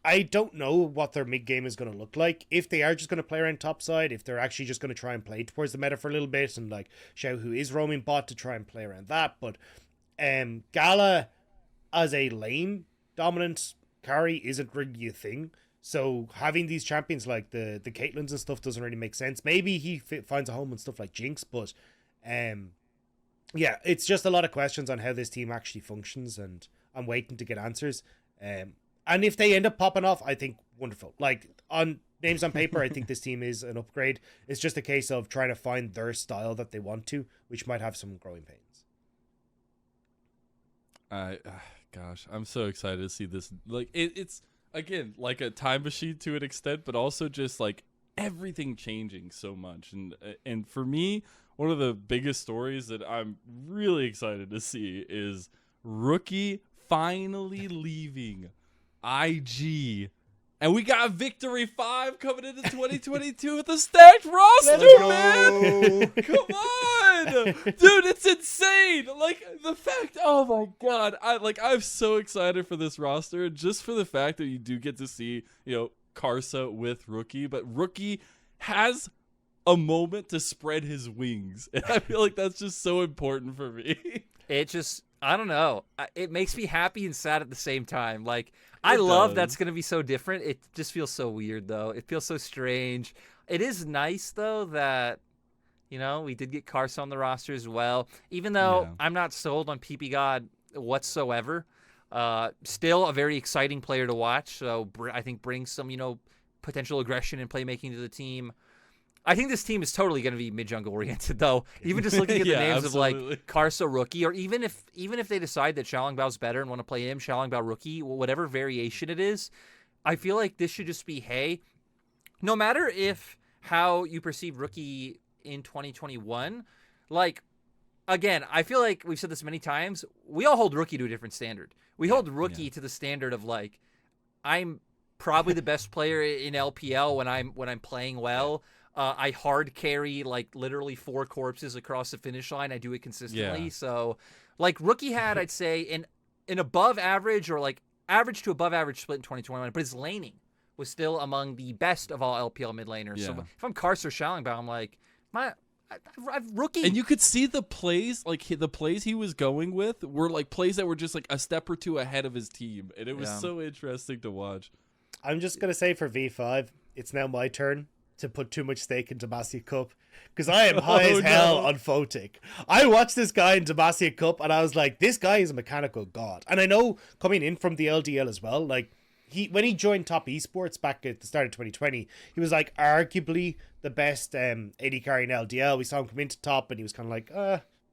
I don't know what their mid game is going to look like. If they are just going to play around top side, if they're actually just going to try and play towards the meta for a little bit, and like Xiao is roaming bot to try and play around that. But Gala as a lane dominant carry isn't really a thing. So having these champions like the Caitlyn's and stuff doesn't really make sense. Maybe he finds a home and stuff like Jinx, but yeah, it's just a lot of questions on how this team actually functions, and I'm waiting to get answers. And if they end up popping off, I think wonderful. Like on names on paper, I think this team is an upgrade. It's just a case of trying to find their style that they want to, which might have some growing pains. Gosh, I'm so excited to see this. Like it's again like a time machine to an extent, but also just like everything changing so much. And for me, one of the biggest stories that I'm really excited to see is Rookie finally leaving IG, and we got Victory 5 coming into 2022 with a stacked roster, man. Come on, dude, it's insane. Like the fact, oh my god, I'm so excited for this roster, just for the fact that you do get to see, Karsa with Rookie, but Rookie has a moment to spread his wings, and I feel like that's just so important for me. I don't know. It makes me happy and sad at the same time. Like, I love that's going to be so different. It just feels so weird, though. It feels so strange. It is nice, though, that, we did get Karsa on the roster as well. Even though I'm not sold on PP God whatsoever. Still a very exciting player to watch. So I think brings some, potential aggression and playmaking to the team. I think this team is totally going to be mid-jungle oriented, though. Even just looking at the names absolutely. of like Karsa Rookie, or even if they decide that Xiaolongbao's better and want to play him, Xiaolongbao Rookie, whatever variation it is, I feel like this should just be, hey, no matter if how you perceive Rookie in 2021, like, again, I feel like we've said this many times, we all hold Rookie to a different standard. We hold Rookie to the standard of like, I'm probably the best player in LPL when I'm playing well. I hard carry like literally 4 corpses across the finish line. I do it consistently. Yeah. So like Rookie had, I'd say an above average or like average to above average split in 2021, but his laning was still among the best of all LPL mid laners. Yeah. So if I'm Karsa or Xiaolongbao, I'm like, Rookie. And you could see the plays, like the plays he was going with were like plays that were just like a step or two ahead of his team. And it was so interesting to watch. I'm just going to say for V5, it's now my turn to put too much stake in Demacia Cup, because I am high as hell on Photic. I watched this guy in Demacia Cup and I was like, this guy is a mechanical god. And I know coming in from the LDL as well, like when he joined Top Esports back at the start of 2020, he was like arguably the best AD carry in LDL. We saw him come into top and he was kind of like,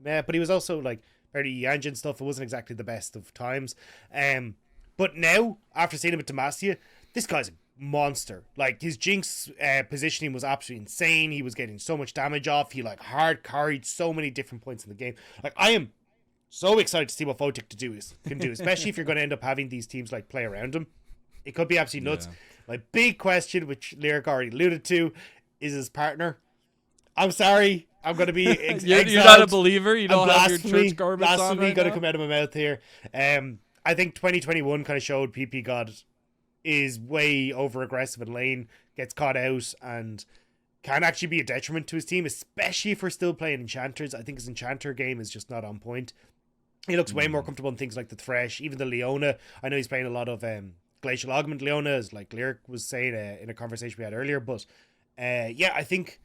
meh, but he was also like very Yanjin stuff. It wasn't exactly the best of times. But now, after seeing him at Demacia, this guy's a monster. Like his Jinx positioning was absolutely insane. He was getting so much damage off. He like hard carried so many different points in the game. Like I am so excited to see what Photic can do, especially if you're going to end up having these teams like play around him. It could be absolutely nuts. My big question, which Lyric already alluded to, is his partner. I'm sorry, I'm going to be You're not a believer. You don't have your church garments on right going to now? come out of my mouth here. I think 2021 kind of showed PP God is way over aggressive in lane, gets caught out, and can actually be a detriment to his team, especially if we're still playing Enchanters. I think his Enchanter game is just not on point. He looks way more comfortable in things like the Thresh, even the Leona. I know he's playing a lot of Glacial Augment Leona, as like Lyric was saying in a conversation we had earlier. But I think,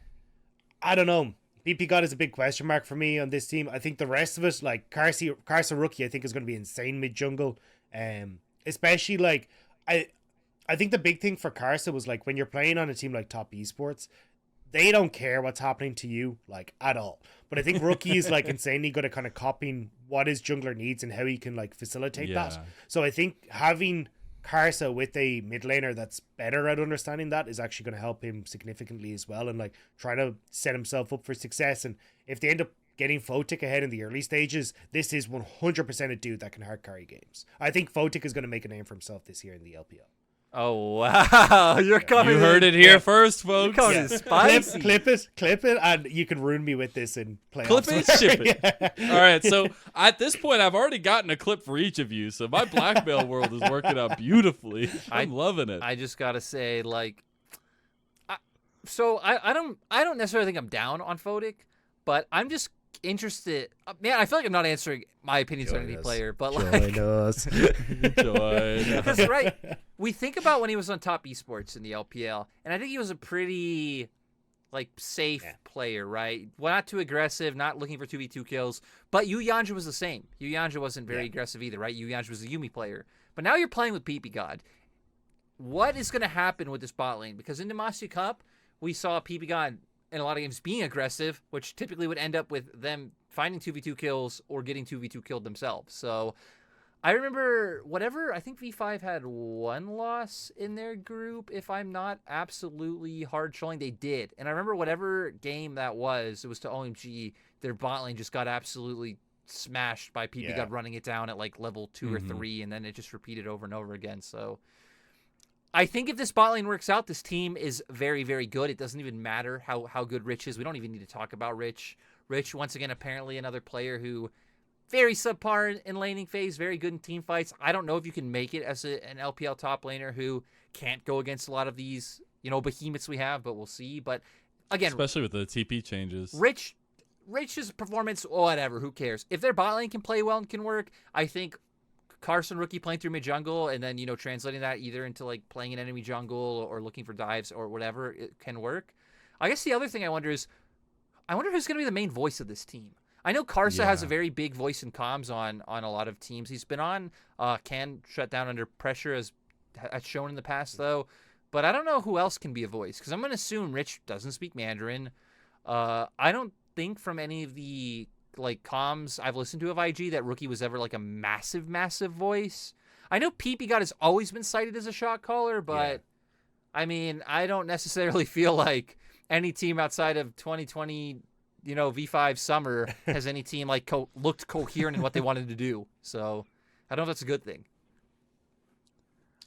I don't know. BP God is a big question mark for me on this team. I think the rest of it, like Karsa Rookie, I think is going to be insane mid jungle. Especially like I think the big thing for Karsa was like when you're playing on a team like Top Esports, they don't care what's happening to you like at all. But I think Rookie is like insanely good at kind of copying what his jungler needs and how he can like facilitate that. So I think having Karsa with a mid laner that's better at understanding that is actually going to help him significantly as well, and like trying to set himself up for success. And if they end up getting Photic ahead in the early stages, this is 100% a dude that can hard carry games. I think Photic is going to make a name for himself this year in the LPL. Oh wow, you're coming. You heard in. it here first, folks. coming in spicy. Clip it, and you can ruin me with this in playoffs. Clip it, ship it. All right, so at this point, I've already gotten a clip for each of you, so my blackmail world is working out beautifully. I'm loving it. I just gotta say, like, I don't necessarily think I'm down on Fodic, but I'm just interested. Man, I feel like I'm not answering my opinions on any player, but like, Join us. because right, we think about when he was on top esports in the LPL, and I think he was a pretty like safe player, right? Well, not too aggressive, not looking for 2v2 kills. But Yu Yanja was the same. Yu Yanja wasn't very aggressive either, right? Yu Yanja was a Yumi player. But now you're playing with PP God. What is going to happen with this bot lane? Because in the Master Cup, we saw PP God in a lot of games being aggressive, which typically would end up with them finding 2v2 kills or getting 2v2 killed themselves. So I remember I think V5 had one loss in their group, if I'm not absolutely hard trolling. They did. And I remember whatever game that was, it was to OMG, their bot lane just got absolutely smashed by PP God running it down at like level 2 or 3, and then it just repeated over and over again. So I think if this bot lane works out, this team is very, very good. It doesn't even matter how good Rich is. We don't even need to talk about Rich. Rich, once again, apparently another player who very subpar in laning phase, very good in team fights. I don't know if you can make it as an LPL top laner who can't go against a lot of these, behemoths we have, but we'll see. But again, especially with the TP changes. Rich's performance, whatever, who cares? If their bot lane can play well and can work, I think Carson rookie playing through mid jungle and then, translating that either into like playing an enemy jungle or looking for dives or whatever, it can work. I guess the other thing I wonder who's going to be the main voice of this team. I know Karsa has a very big voice in comms on a lot of teams. He's been on can shut down under pressure as shown in the past though, but I don't know who else can be a voice because I'm going to assume Rich doesn't speak Mandarin. I don't think from any of the like comms I've listened to of IG that Rookie was ever like a massive voice. I know PP God has always been cited as a shot caller, but I mean, I don't necessarily feel like any team outside of 2020 V5 summer has any team like looked coherent in what they wanted to do. So I don't know if that's a good thing.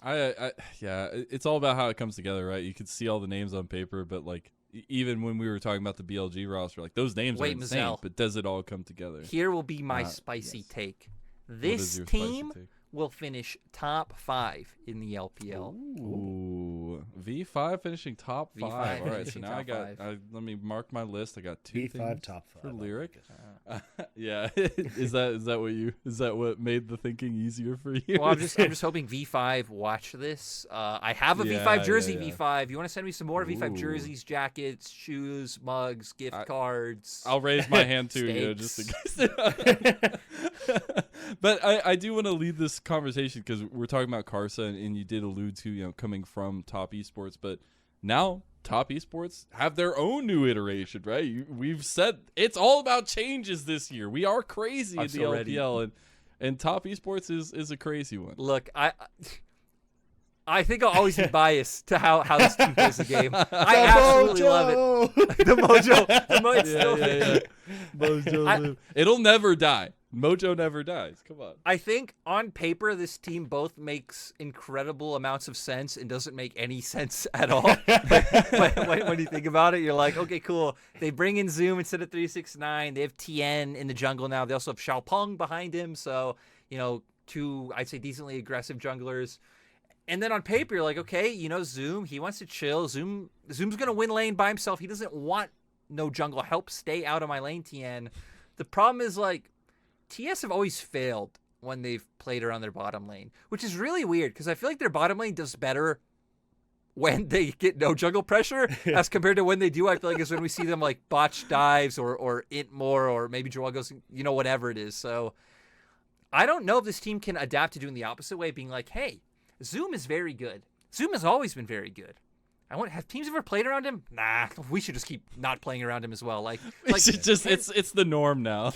It's all about how it comes together, right? You could see all the names on paper, but like even when we were talking about the BLG roster, like those names are insane, Mazel, but does it all come together? Here will be my spicy take. This team will finish top 5 in the LPL. Ooh, V5 finishing top 5. All right, so now let me mark my list. I got 2 V5 things top 5 for Lyric. Yeah, is that what made the thinking easier for you? Well, I'm just hoping V5 watch this. I have a V5 jersey. V5. You want to send me some more V5 jerseys, jackets, shoes, mugs, gift cards? I'll raise my hand too, just in case. But I do want to lead this conversation because we're talking about Karsa, and you did allude to coming from top esports, but now top esports have their own new iteration, right? We've said it's all about changes this year. We are crazy in the LPL, and top esports is a crazy one. Look, I think I'll always be biased to how this team plays the game. I absolutely love it. The mojo. Mojo. It'll never die. Mojo never dies. Come on. I think on paper this team both makes incredible amounts of sense and doesn't make any sense at all. when you think about it, you're like, okay, cool. They bring in Zoom instead of 369. They have TN in the jungle now. They also have Xiaopeng behind him. So, 2, I'd say, decently aggressive junglers. And then on paper, you're like, okay, Zoom, he wants to chill. Zoom's going to win lane by himself. He doesn't want no jungle help. Stay out of my lane, TN. The problem is, like, TS have always failed when they've played around their bottom lane, which is really weird because I feel like their bottom lane does better when they get no jungle pressure as compared to when they do. I feel like is when we see them like botch dives or int more or maybe Joel goes, whatever it is. So I don't know if this team can adapt to doing the opposite way, being like, hey, Zoom is very good. Zoom has always been very good. Have teams ever played around him? Nah, we should just keep not playing around him as well. It's the norm now.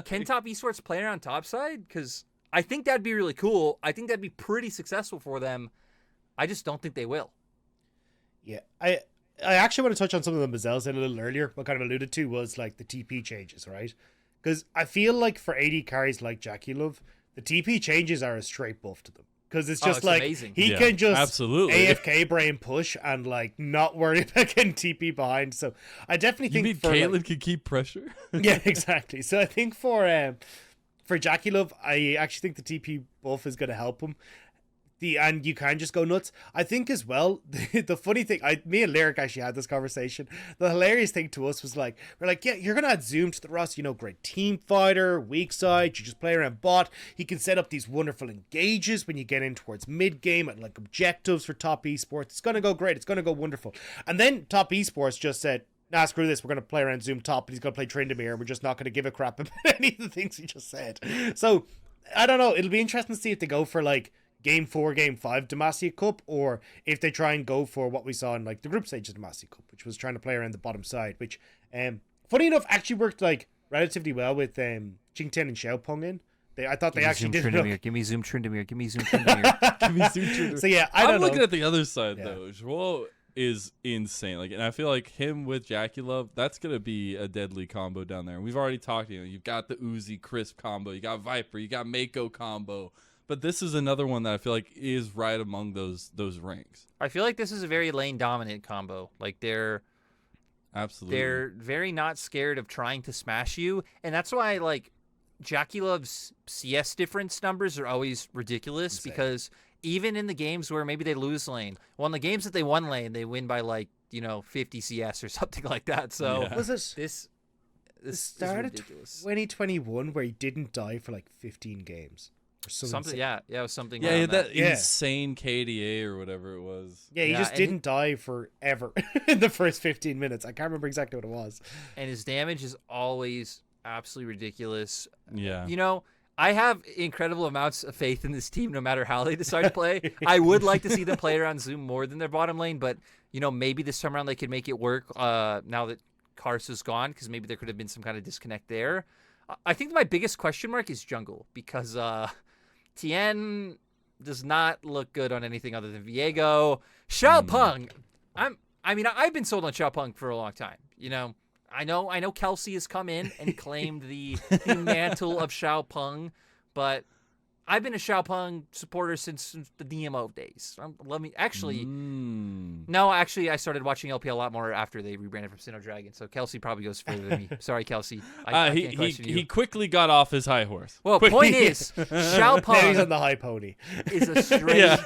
Can top esports play around topside? Because I think that'd be really cool. I think that'd be pretty successful for them. I just don't think they will. Yeah, I actually want to touch on some of the Mazel said a little earlier. What kind of alluded to was like the TP changes, right? Because I feel like for AD carries like Jackie Love, the TP changes are a straight buff to them. because it's Oh, just it's like amazing. he Yeah, can just absolutely. AFK brain push and like not worry about getting TP behind. So I definitely You mean think for Caitlyn like, can keep pressure? yeah, exactly. So I think for Jackie Love, I actually think the TP buff is going to help him. And you can just go nuts. I think as well, the funny thing, me and Lyric actually had this conversation. The hilarious thing to us was like, we're like, yeah, you're gonna add Zoom to the roster, great team fighter, weak side, you just play around bot. He can set up these wonderful engages when you get in towards mid game and like objectives for top esports. It's gonna go great. It's gonna go wonderful. And then top esports just said, nah, screw this. We're going to play around Zoom top, and he's going to play Tryndamere. We're just not going to give a crap about any of the things he just said. So, I don't know. It'll be interesting to see if they go for, like, Game 4, Game 5 Demacia Cup, or if they try and go for what we saw in, like, the group stage of Demacia Cup, which was trying to play around the bottom side, which, funny enough, actually worked, like, relatively well with Jingtian and Xiaopeng in. I thought they actually did it. Give me Zoom Tryndamere. Give me Zoom Tryndamere. Give me Zoom Tryndamere. So, yeah, I'm looking at the other side, Yeah. though. Joel is insane. Like, and I feel like him with Jackie Love, that's gonna be a deadly combo down there. And we've already talked. You've got the Uzi Crisp combo, you got Viper, you got Mako combo, but this is another one that I feel like is right among those ranks. I feel like this is a very lane dominant combo. Like they're very not scared of trying to smash you, and that's why like Jackie Love's CS difference numbers are always ridiculous. Insane. Because even in the games where maybe they lose lane, well, in the games that they won lane, they win by like 50 CS or something like that. So yeah. Was it this started is ridiculous. 2021 where he didn't die for like 15 games or something? Yeah, it was something. Yeah, that insane KDA or whatever it was. Yeah, he just didn't die forever in the first 15 minutes. I can't remember exactly what it was. And his damage is always absolutely ridiculous. Yeah. I have incredible amounts of faith in this team no matter how they decide to play. I would like to see them play around Zoom more than their bottom lane, but, maybe this time around they could make it work now that Karsa's gone, because maybe there could have been some kind of disconnect there. I think my biggest question mark is jungle, because Tien does not look good on anything other than Viego. Xiaopeng, I've been sold on Xiaopeng for a long time, I know Kelsey has come in and claimed the mantle of Xiaopeng, but I've been a Xiaopeng supporter since the DMO days. I started watching LPL a lot more after they rebranded from Sinnoh Dragon, so Kelsey probably goes further than me. Sorry, Kelsey. I can't question you. He quickly got off his high horse. Well, point is, Xiaopeng Now he's on the high pony. Is a straight...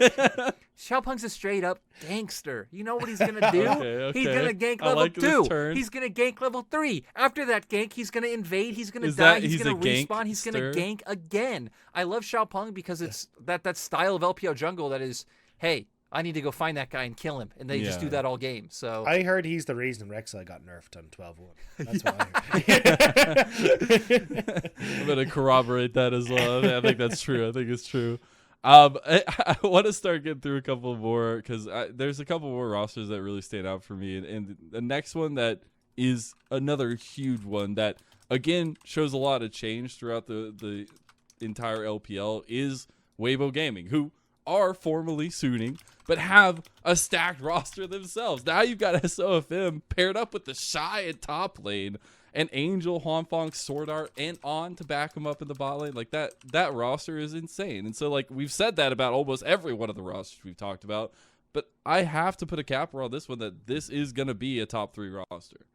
Xiaopeng's a straight up gangster. You know what he's gonna do? Okay. He's gonna gank level 2. He's gonna gank level 3. After that gank, he's gonna invade. He's gonna die. He's gonna respawn. He's gonna gank again. I love Xiaopeng because it's that style of LPL jungle that is, hey, I need to go find that guy and kill him, and they just do that all game. So I heard he's the reason Rek'Sai got nerfed on 12-1. That's what I heard. I'm gonna corroborate that as well. I think that's true. I think it's true. I want to start getting through a couple more because there's a couple more rosters that really stand out for me, and the next one that is another huge one that again shows a lot of change throughout the entire LPL is Weibo Gaming, who are formerly Suning but have a stacked roster themselves. Now you've got SOFM paired up with the Shy at top lane, and Angel, Huanfeng, Sword Art, and On to back him up in the bot lane. Like that roster is insane. And so like we've said that about almost every one of the rosters we've talked about, but I have to put a capper on this one that this is going to be a top 3 roster.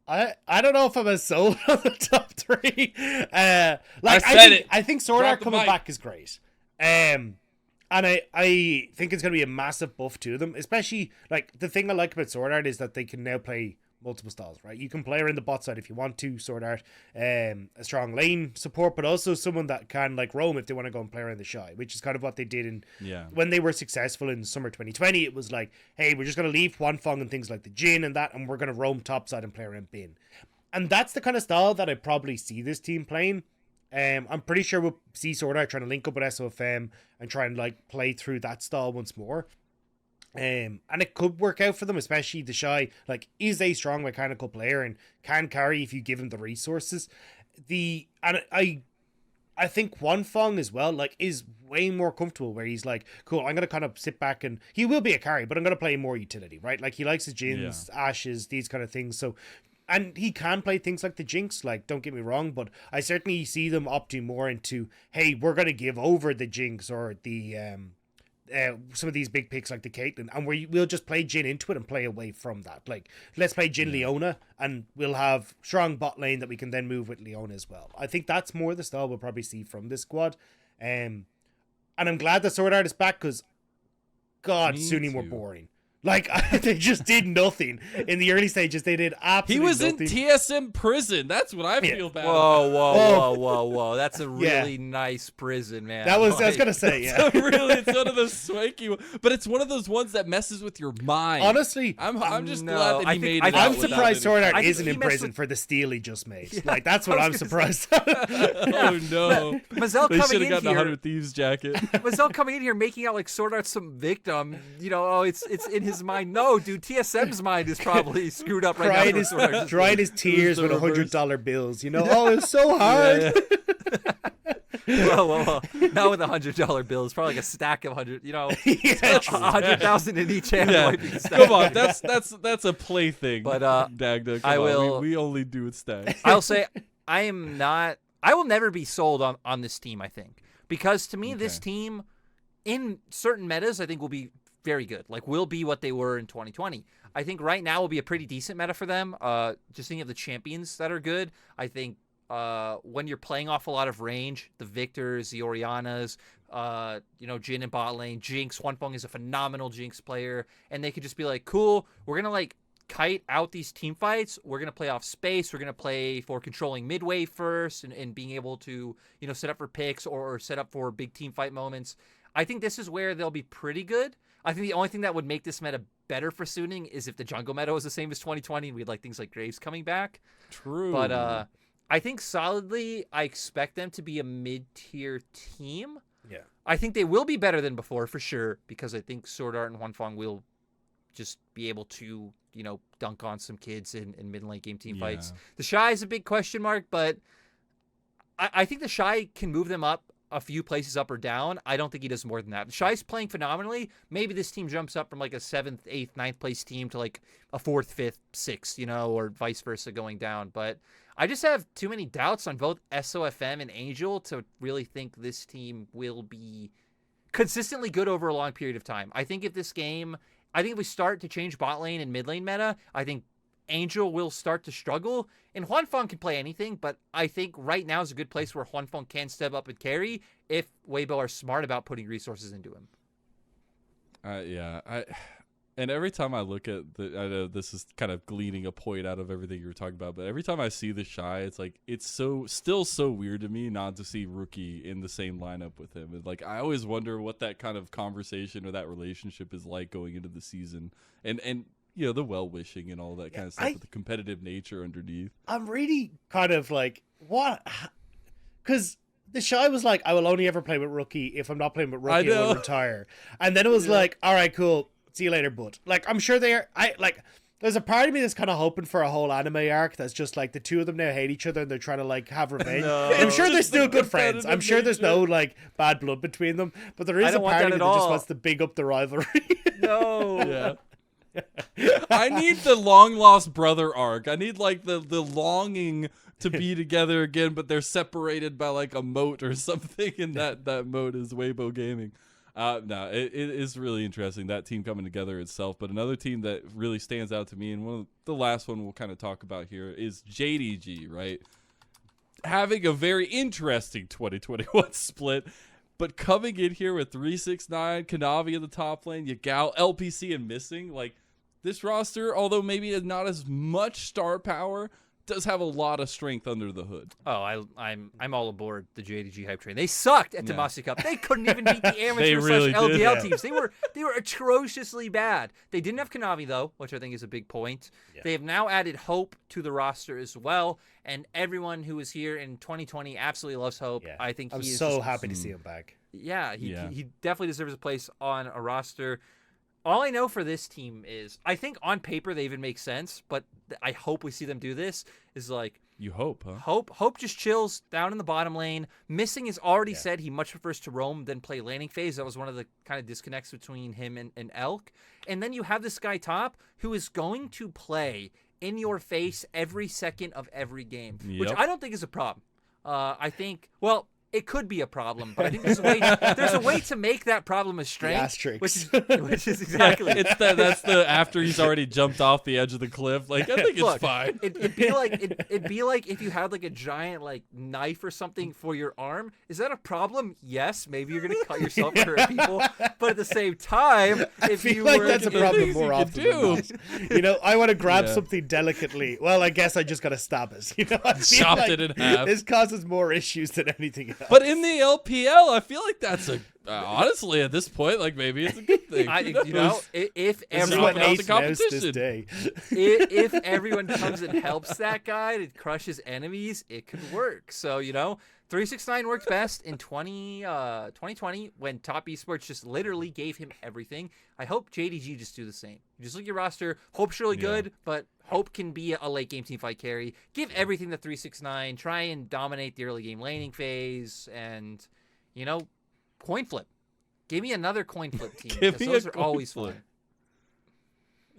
I don't know if I'm as sold on the top 3. I think Sword Art coming back is great. And I think it's going to be a massive buff to them, especially like the thing I like about Sword Art is that they can now play multiple styles, right? You can play her in the bot side if you want to, Sword Art, a strong lane support, but also someone that can like roam if they want to go and play around the Shy, which is kind of what they did when they were successful in summer 2020. It was like, hey, we're just going to leave Huanfeng and things like the Jin and that, and we're going to roam topside and play around Bin. And that's the kind of style that I probably see this team playing. I'm pretty sure we'll see Sword Art trying to link up with SOFM and try and like play through that style once more. And it could work out for them, especially the Shy like is a strong mechanical player and can carry if you give him the resources. I think Huanfeng as well like is way more comfortable where he's like, cool, I'm gonna kind of sit back and he will be a carry, but I'm gonna play more utility, right? Like he likes his Jins, Ashes, these kind of things. So and he can play things like the Jinx, like, don't get me wrong, but I certainly see them opting more into, hey, we're going to give over the Jinx or the some of these big picks like the Caitlyn, and we'll just play Jhin into it and play away from that. Like, let's play Jhin Leona, and we'll have strong bot lane that we can then move with Leona as well. I think that's more the style we'll probably see from this squad. And I'm glad that Sword Art is back, because God, Sunny were boring. Like, they just did nothing in the early stages. They did absolutely nothing. He was in TSM prison. That's what I feel bad about. Whoa. That's a really nice prison, man. I was going to say, it's one of those swanky, but it's one of those ones that messes with your mind. Honestly, I'm just glad that he made it. I'm surprised Sword Art isn't in prison for the steal he just made. Yeah, like, that's what I'm surprised. Oh, no. Mazel they should have gotten a 100 Thieves jacket. Mazel coming in here making out like Sword Art's some victim. You know, it's in his mind. No, dude, TSM's mind is probably screwed up right now. Drying his tears with $100 bills. You know, it's so hard. Whoa. Not with $100 bills. Probably like a stack of 100. You know, 100,000 in each hand. Yeah. Come on, that's a plaything. But Dadga, I will. We only do it stacks. I'll say I will never be sold on this team. I think, because to me this team in certain metas I think will be very good. Like, will be what they were in 2020. I think right now will be a pretty decent meta for them. Just thinking of the champions that are good. I think when you're playing off a lot of range, the Victors, the Orianas, Jhin in bot lane, Jinx, Huanfeng is a phenomenal Jinx player, and they could just be like, cool, we're gonna like kite out these team fights. We're gonna play off space. We're gonna play for controlling midway first and being able to set up for picks or set up for big team fight moments. I think this is where they'll be pretty good. I think the only thing that would make this meta better for Suning is if the jungle meta was the same as 2020 and we had like things like Graves coming back. True. But I think solidly I expect them to be a mid-tier team. Yeah. I think they will be better than before for sure, because I think Sword Art and Huanfeng will just be able to, dunk on some kids in mid-lane game team fights. The Shy is a big question mark, but I think the Shy can move them up a few places up or down. I don't think he does more than that. Shy's playing phenomenally. Maybe this team jumps up from like a 7th, 8th, 9th place team to like a 4th, 5th, 6th, or vice versa going down. But I just have too many doubts on both SOFM and Angel to really think this team will be consistently good over a long period of time. I think if we start to change bot lane and mid lane meta, I think Angel will start to struggle, and Huanfeng can play anything, but I think right now is a good place where Huanfeng can step up and carry if Weibo are smart about putting resources into him. And every time I look at I know this is kind of gleaning a point out of everything you were talking about, but every time I see the Shy, it's like, it's still so weird to me not to see Rookie in the same lineup with him. And like, I always wonder what that kind of conversation or that relationship is like going into the season, and the well-wishing and all that kind of stuff, with the competitive nature underneath. I'm really kind of like, what? Because the Shy was like, I will only ever play with Rookie. If I'm not playing with Rookie, I will retire. And then it was like, all right, cool. See you later, bud. Like, I'm sure there's a part of me that's kind of hoping for a whole anime arc that's just like the two of them now hate each other and they're trying to like have revenge. I'm sure they're still good friends. I'm sure there's no like bad blood between them, but there is a part of me that just wants to big up the rivalry. No. Yeah. I need the long lost brother arc. I need like the longing to be together again, but they're separated by like a moat or something, and that moat is Weibo Gaming. It is really interesting, that team coming together itself. But another team that really stands out to me, and the last one we'll kind of talk about here, is JDG, right? Having a very interesting 2021 split, but coming in here with 369, Kanavi in the top lane, Yagao, LPC, and missing. Like, this roster, although maybe not as much star power, does have a lot of strength under the hood. Oh, I'm all aboard the JDG hype train. They sucked at Tomasi Cup. They couldn't even beat the amateur really LDL teams. They were atrociously bad. They didn't have Kanavi though, which I think is a big point. Yeah. They have now added Hope to the roster as well, and everyone who was here in 2020 absolutely loves Hope. Yeah. I think I'm so happy to see him back. Yeah, he definitely deserves a place on a roster. All I know for this team is, I think on paper they even make sense, but I hope we see them do this, is like... You hope, huh? Hope just chills down in the bottom lane. Missing has already said he much prefers to roam than play laning phase. That was one of the kind of disconnects between him and Elk. And then you have this guy top who is going to play in your face every second of every game, which Yep. I don't think is a problem. I think, well, it could be a problem, but I think there's a way to make that problem a strength, asterisks. which is exactly That's the after he's already jumped off the edge of the cliff. Like, I think it's Look, fine. It'd be like if you had like a giant like knife or something for your arm. Is that a problem? Yes, maybe you're gonna cut yourself and hurt people. But at the same time, I if feel you like were that's a There's problem things more you often can than not. You know, I want to grab Yeah. something delicately. Well, I guess I just got to stab it. You know, I feel Chopped like it in half. This causes more issues than anything else. But in the LPL, I feel like that's a honestly at this point, like maybe it's a good thing. you know, if This is everyone what else, makes Ace knows this competition. day. if everyone comes and helps that guy to crush his enemies, it could work. So, you know, 369 worked best in 2020 when Top Esports just literally gave him everything. I hope JDG just do the same. You just look at your roster. Hope's really good, but Hope can be a late game teamfight carry. Give everything to 369. Try and dominate the early game laning phase, and, you know, coin flip. Give me another coin flip team. Give because me those a are coin always flip. fun.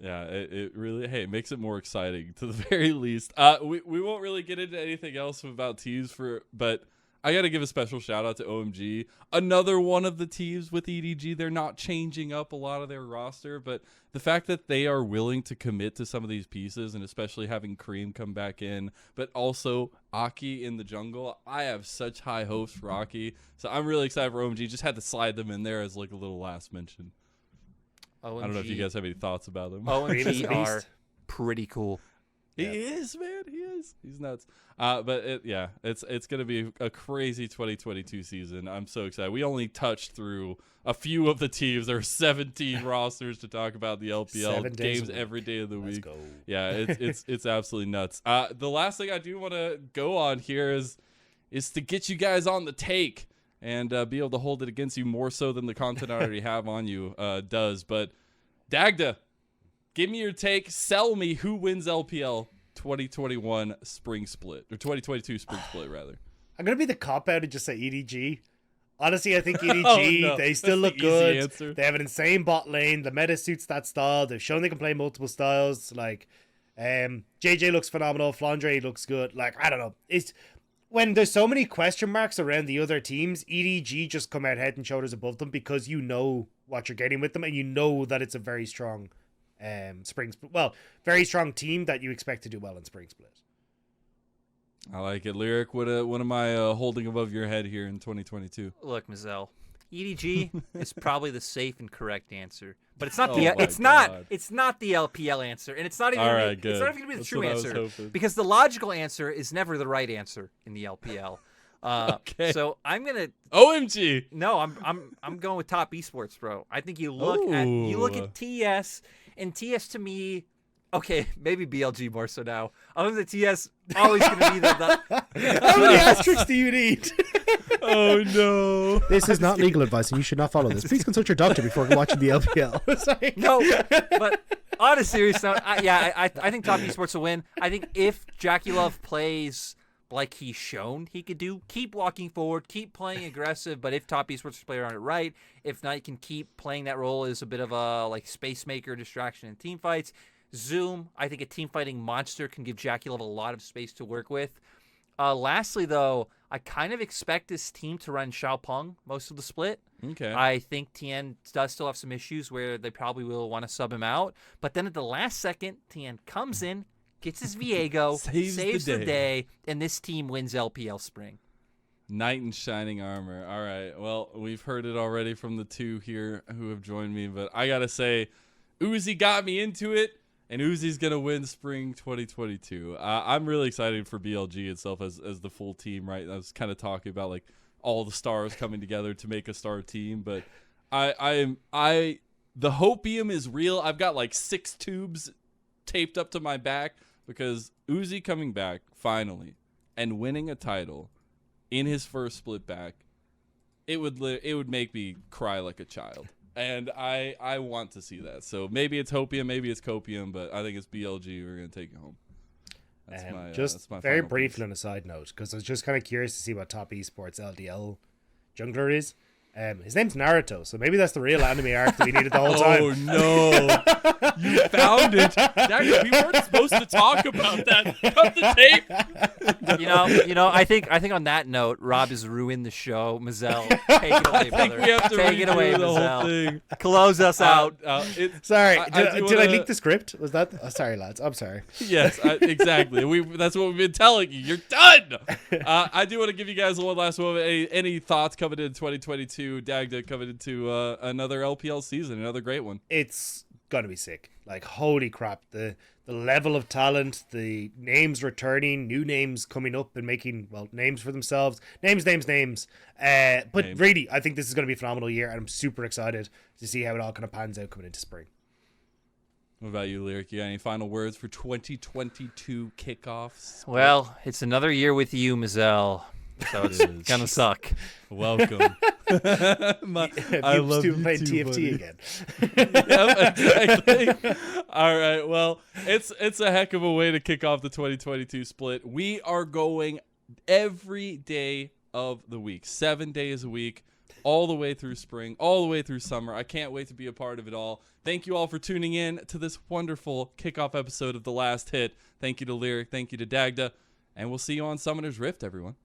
Yeah, it really it makes it more exciting to the very least. We won't really get into anything else about teams but I got to give a special shout out to OMG. Another one of the teams with EDG, they're not changing up a lot of their roster, but the fact that they are willing to commit to some of these pieces, and especially having Cream come back in, but also Aki in the jungle, I have such high hopes for Aki. So I'm really excited for OMG. Just had to slide them in there as like a little last mention. OMG. I don't know if you guys have any thoughts about them. Cream is a OMG are beast. pretty cool. He is, man. He is. He's nuts. But it's gonna be a crazy 2022 season. I'm so excited. We only touched through a few of the teams. There are 17 rosters to talk about the LPL 7 days games a week. every day of the Let's week. go. Yeah, it's absolutely nuts. The last thing I do want to go on here is to get you guys on the take and be able to hold it against you more so than the content I already have on you does. But Dadga, give me your take. Sell me who wins LPL 2021 spring split, or 2022 spring split, rather. I'm going to be the cop-out and just say EDG. Honestly, I think EDG, no. they still That's look the easy good. answer. They have an insane bot lane. The meta suits that style. They've shown they can play multiple styles. Like, JJ looks phenomenal. Flandre looks good. Like, I don't know. It's when there's so many question marks around the other teams, EDG just come out head and shoulders above them because you know what you're getting with them, and you know that it's a very strong very strong team that you expect to do well in spring split. I like it. Lyric, what am I holding above your head here in 2022? Look, Mazel, EDG is probably the safe and correct answer, but it's not Oh the my it's not God. it's not the LPL answer, and it's not even All gonna right, be, it's not good. even gonna be the That's true what I was answer hoping. because the logical answer is never the right answer in the LPL. Okay. So I'm gonna OMG. no, I'm going with Top Esports, bro. I think you look Ooh. at TS, and TS to me. Okay, maybe BLG more so now. Other than TS, always going to be the How many asterisks do you need? Oh no. This is not legal advice, and you should not follow this. Please consult your doctor before watching the LPL. It's like- No, but on a serious note, I think Top Esports will win. I think if Jackie Love plays like he's shown he could do, keep walking forward, keep playing aggressive, but if Top Esports play on it right, if not, you can keep playing that role as a bit of a like space maker, distraction in team fights. Zoom, I think a team fighting monster can give Jackie Love a lot of space to work with. Lastly, though, I kind of expect this team to run Xiaopeng most of the split. Okay. I think Tien does still have some issues where they probably will want to sub him out. But then at the last second, Tien comes in, gets his Viego, Saves the the day, and this team wins LPL Spring. Knight in shining armor. All right. Well, we've heard it already from the two here who have joined me, but I got to say, Uzi got me into it. And Uzi's going to win spring 2022. I'm really excited for BLG itself as the full team, right? I was kind of talking about like all the stars coming together to make a star team, but the hopium is real. I've got like 6 tubes taped up to my back because Uzi coming back finally and winning a title in his first split back, it would make me cry like a child. And I want to see that. So maybe it's hopium, maybe it's copium, but I think it's BLG. We're going to take it home. That's my very final briefly piece. on a side note, because I was just kind of curious to see what Top Esports LDL jungler is. His name's Naruto, so maybe that's the real anime arc that we needed the whole time. Oh no! You found it. Dadga, we weren't supposed to talk about that. Cut the tape. You know. I think on that note, Rob has ruined the show. Mazel, take it away, brother. We have to take it away, the whole Mazel. thing. Close us out. Sorry, I did I leak the script? Was that? Oh, sorry, lads. I'm sorry. Yes, exactly. That's what we've been telling you. You're done. I do want to give you guys one last moment. Any thoughts coming into 2022? Dadga coming into another LPL season, another great one. It's gonna be sick. Like, holy crap, the level of talent, the names returning, new names coming up and making names for themselves. Names. But really, I think this is gonna be a phenomenal year, and I'm super excited to see how it all kind of pans out coming into spring. What about you, Lyric? You got any final words for 2022 kickoffs? Well, it's another year with you, Mazel. So it's gonna suck. Welcome. I love you playing too, TFT buddy. again. Yep, exactly. All right. Well, it's a heck of a way to kick off the 2022 split. We are going every day of the week, 7 days a week, all the way through spring, all the way through summer. I can't wait to be a part of it all. Thank you all for tuning in to this wonderful kickoff episode of The Last Hit. Thank you to Lyric. Thank you to Dadga. And we'll see you on Summoner's Rift, everyone.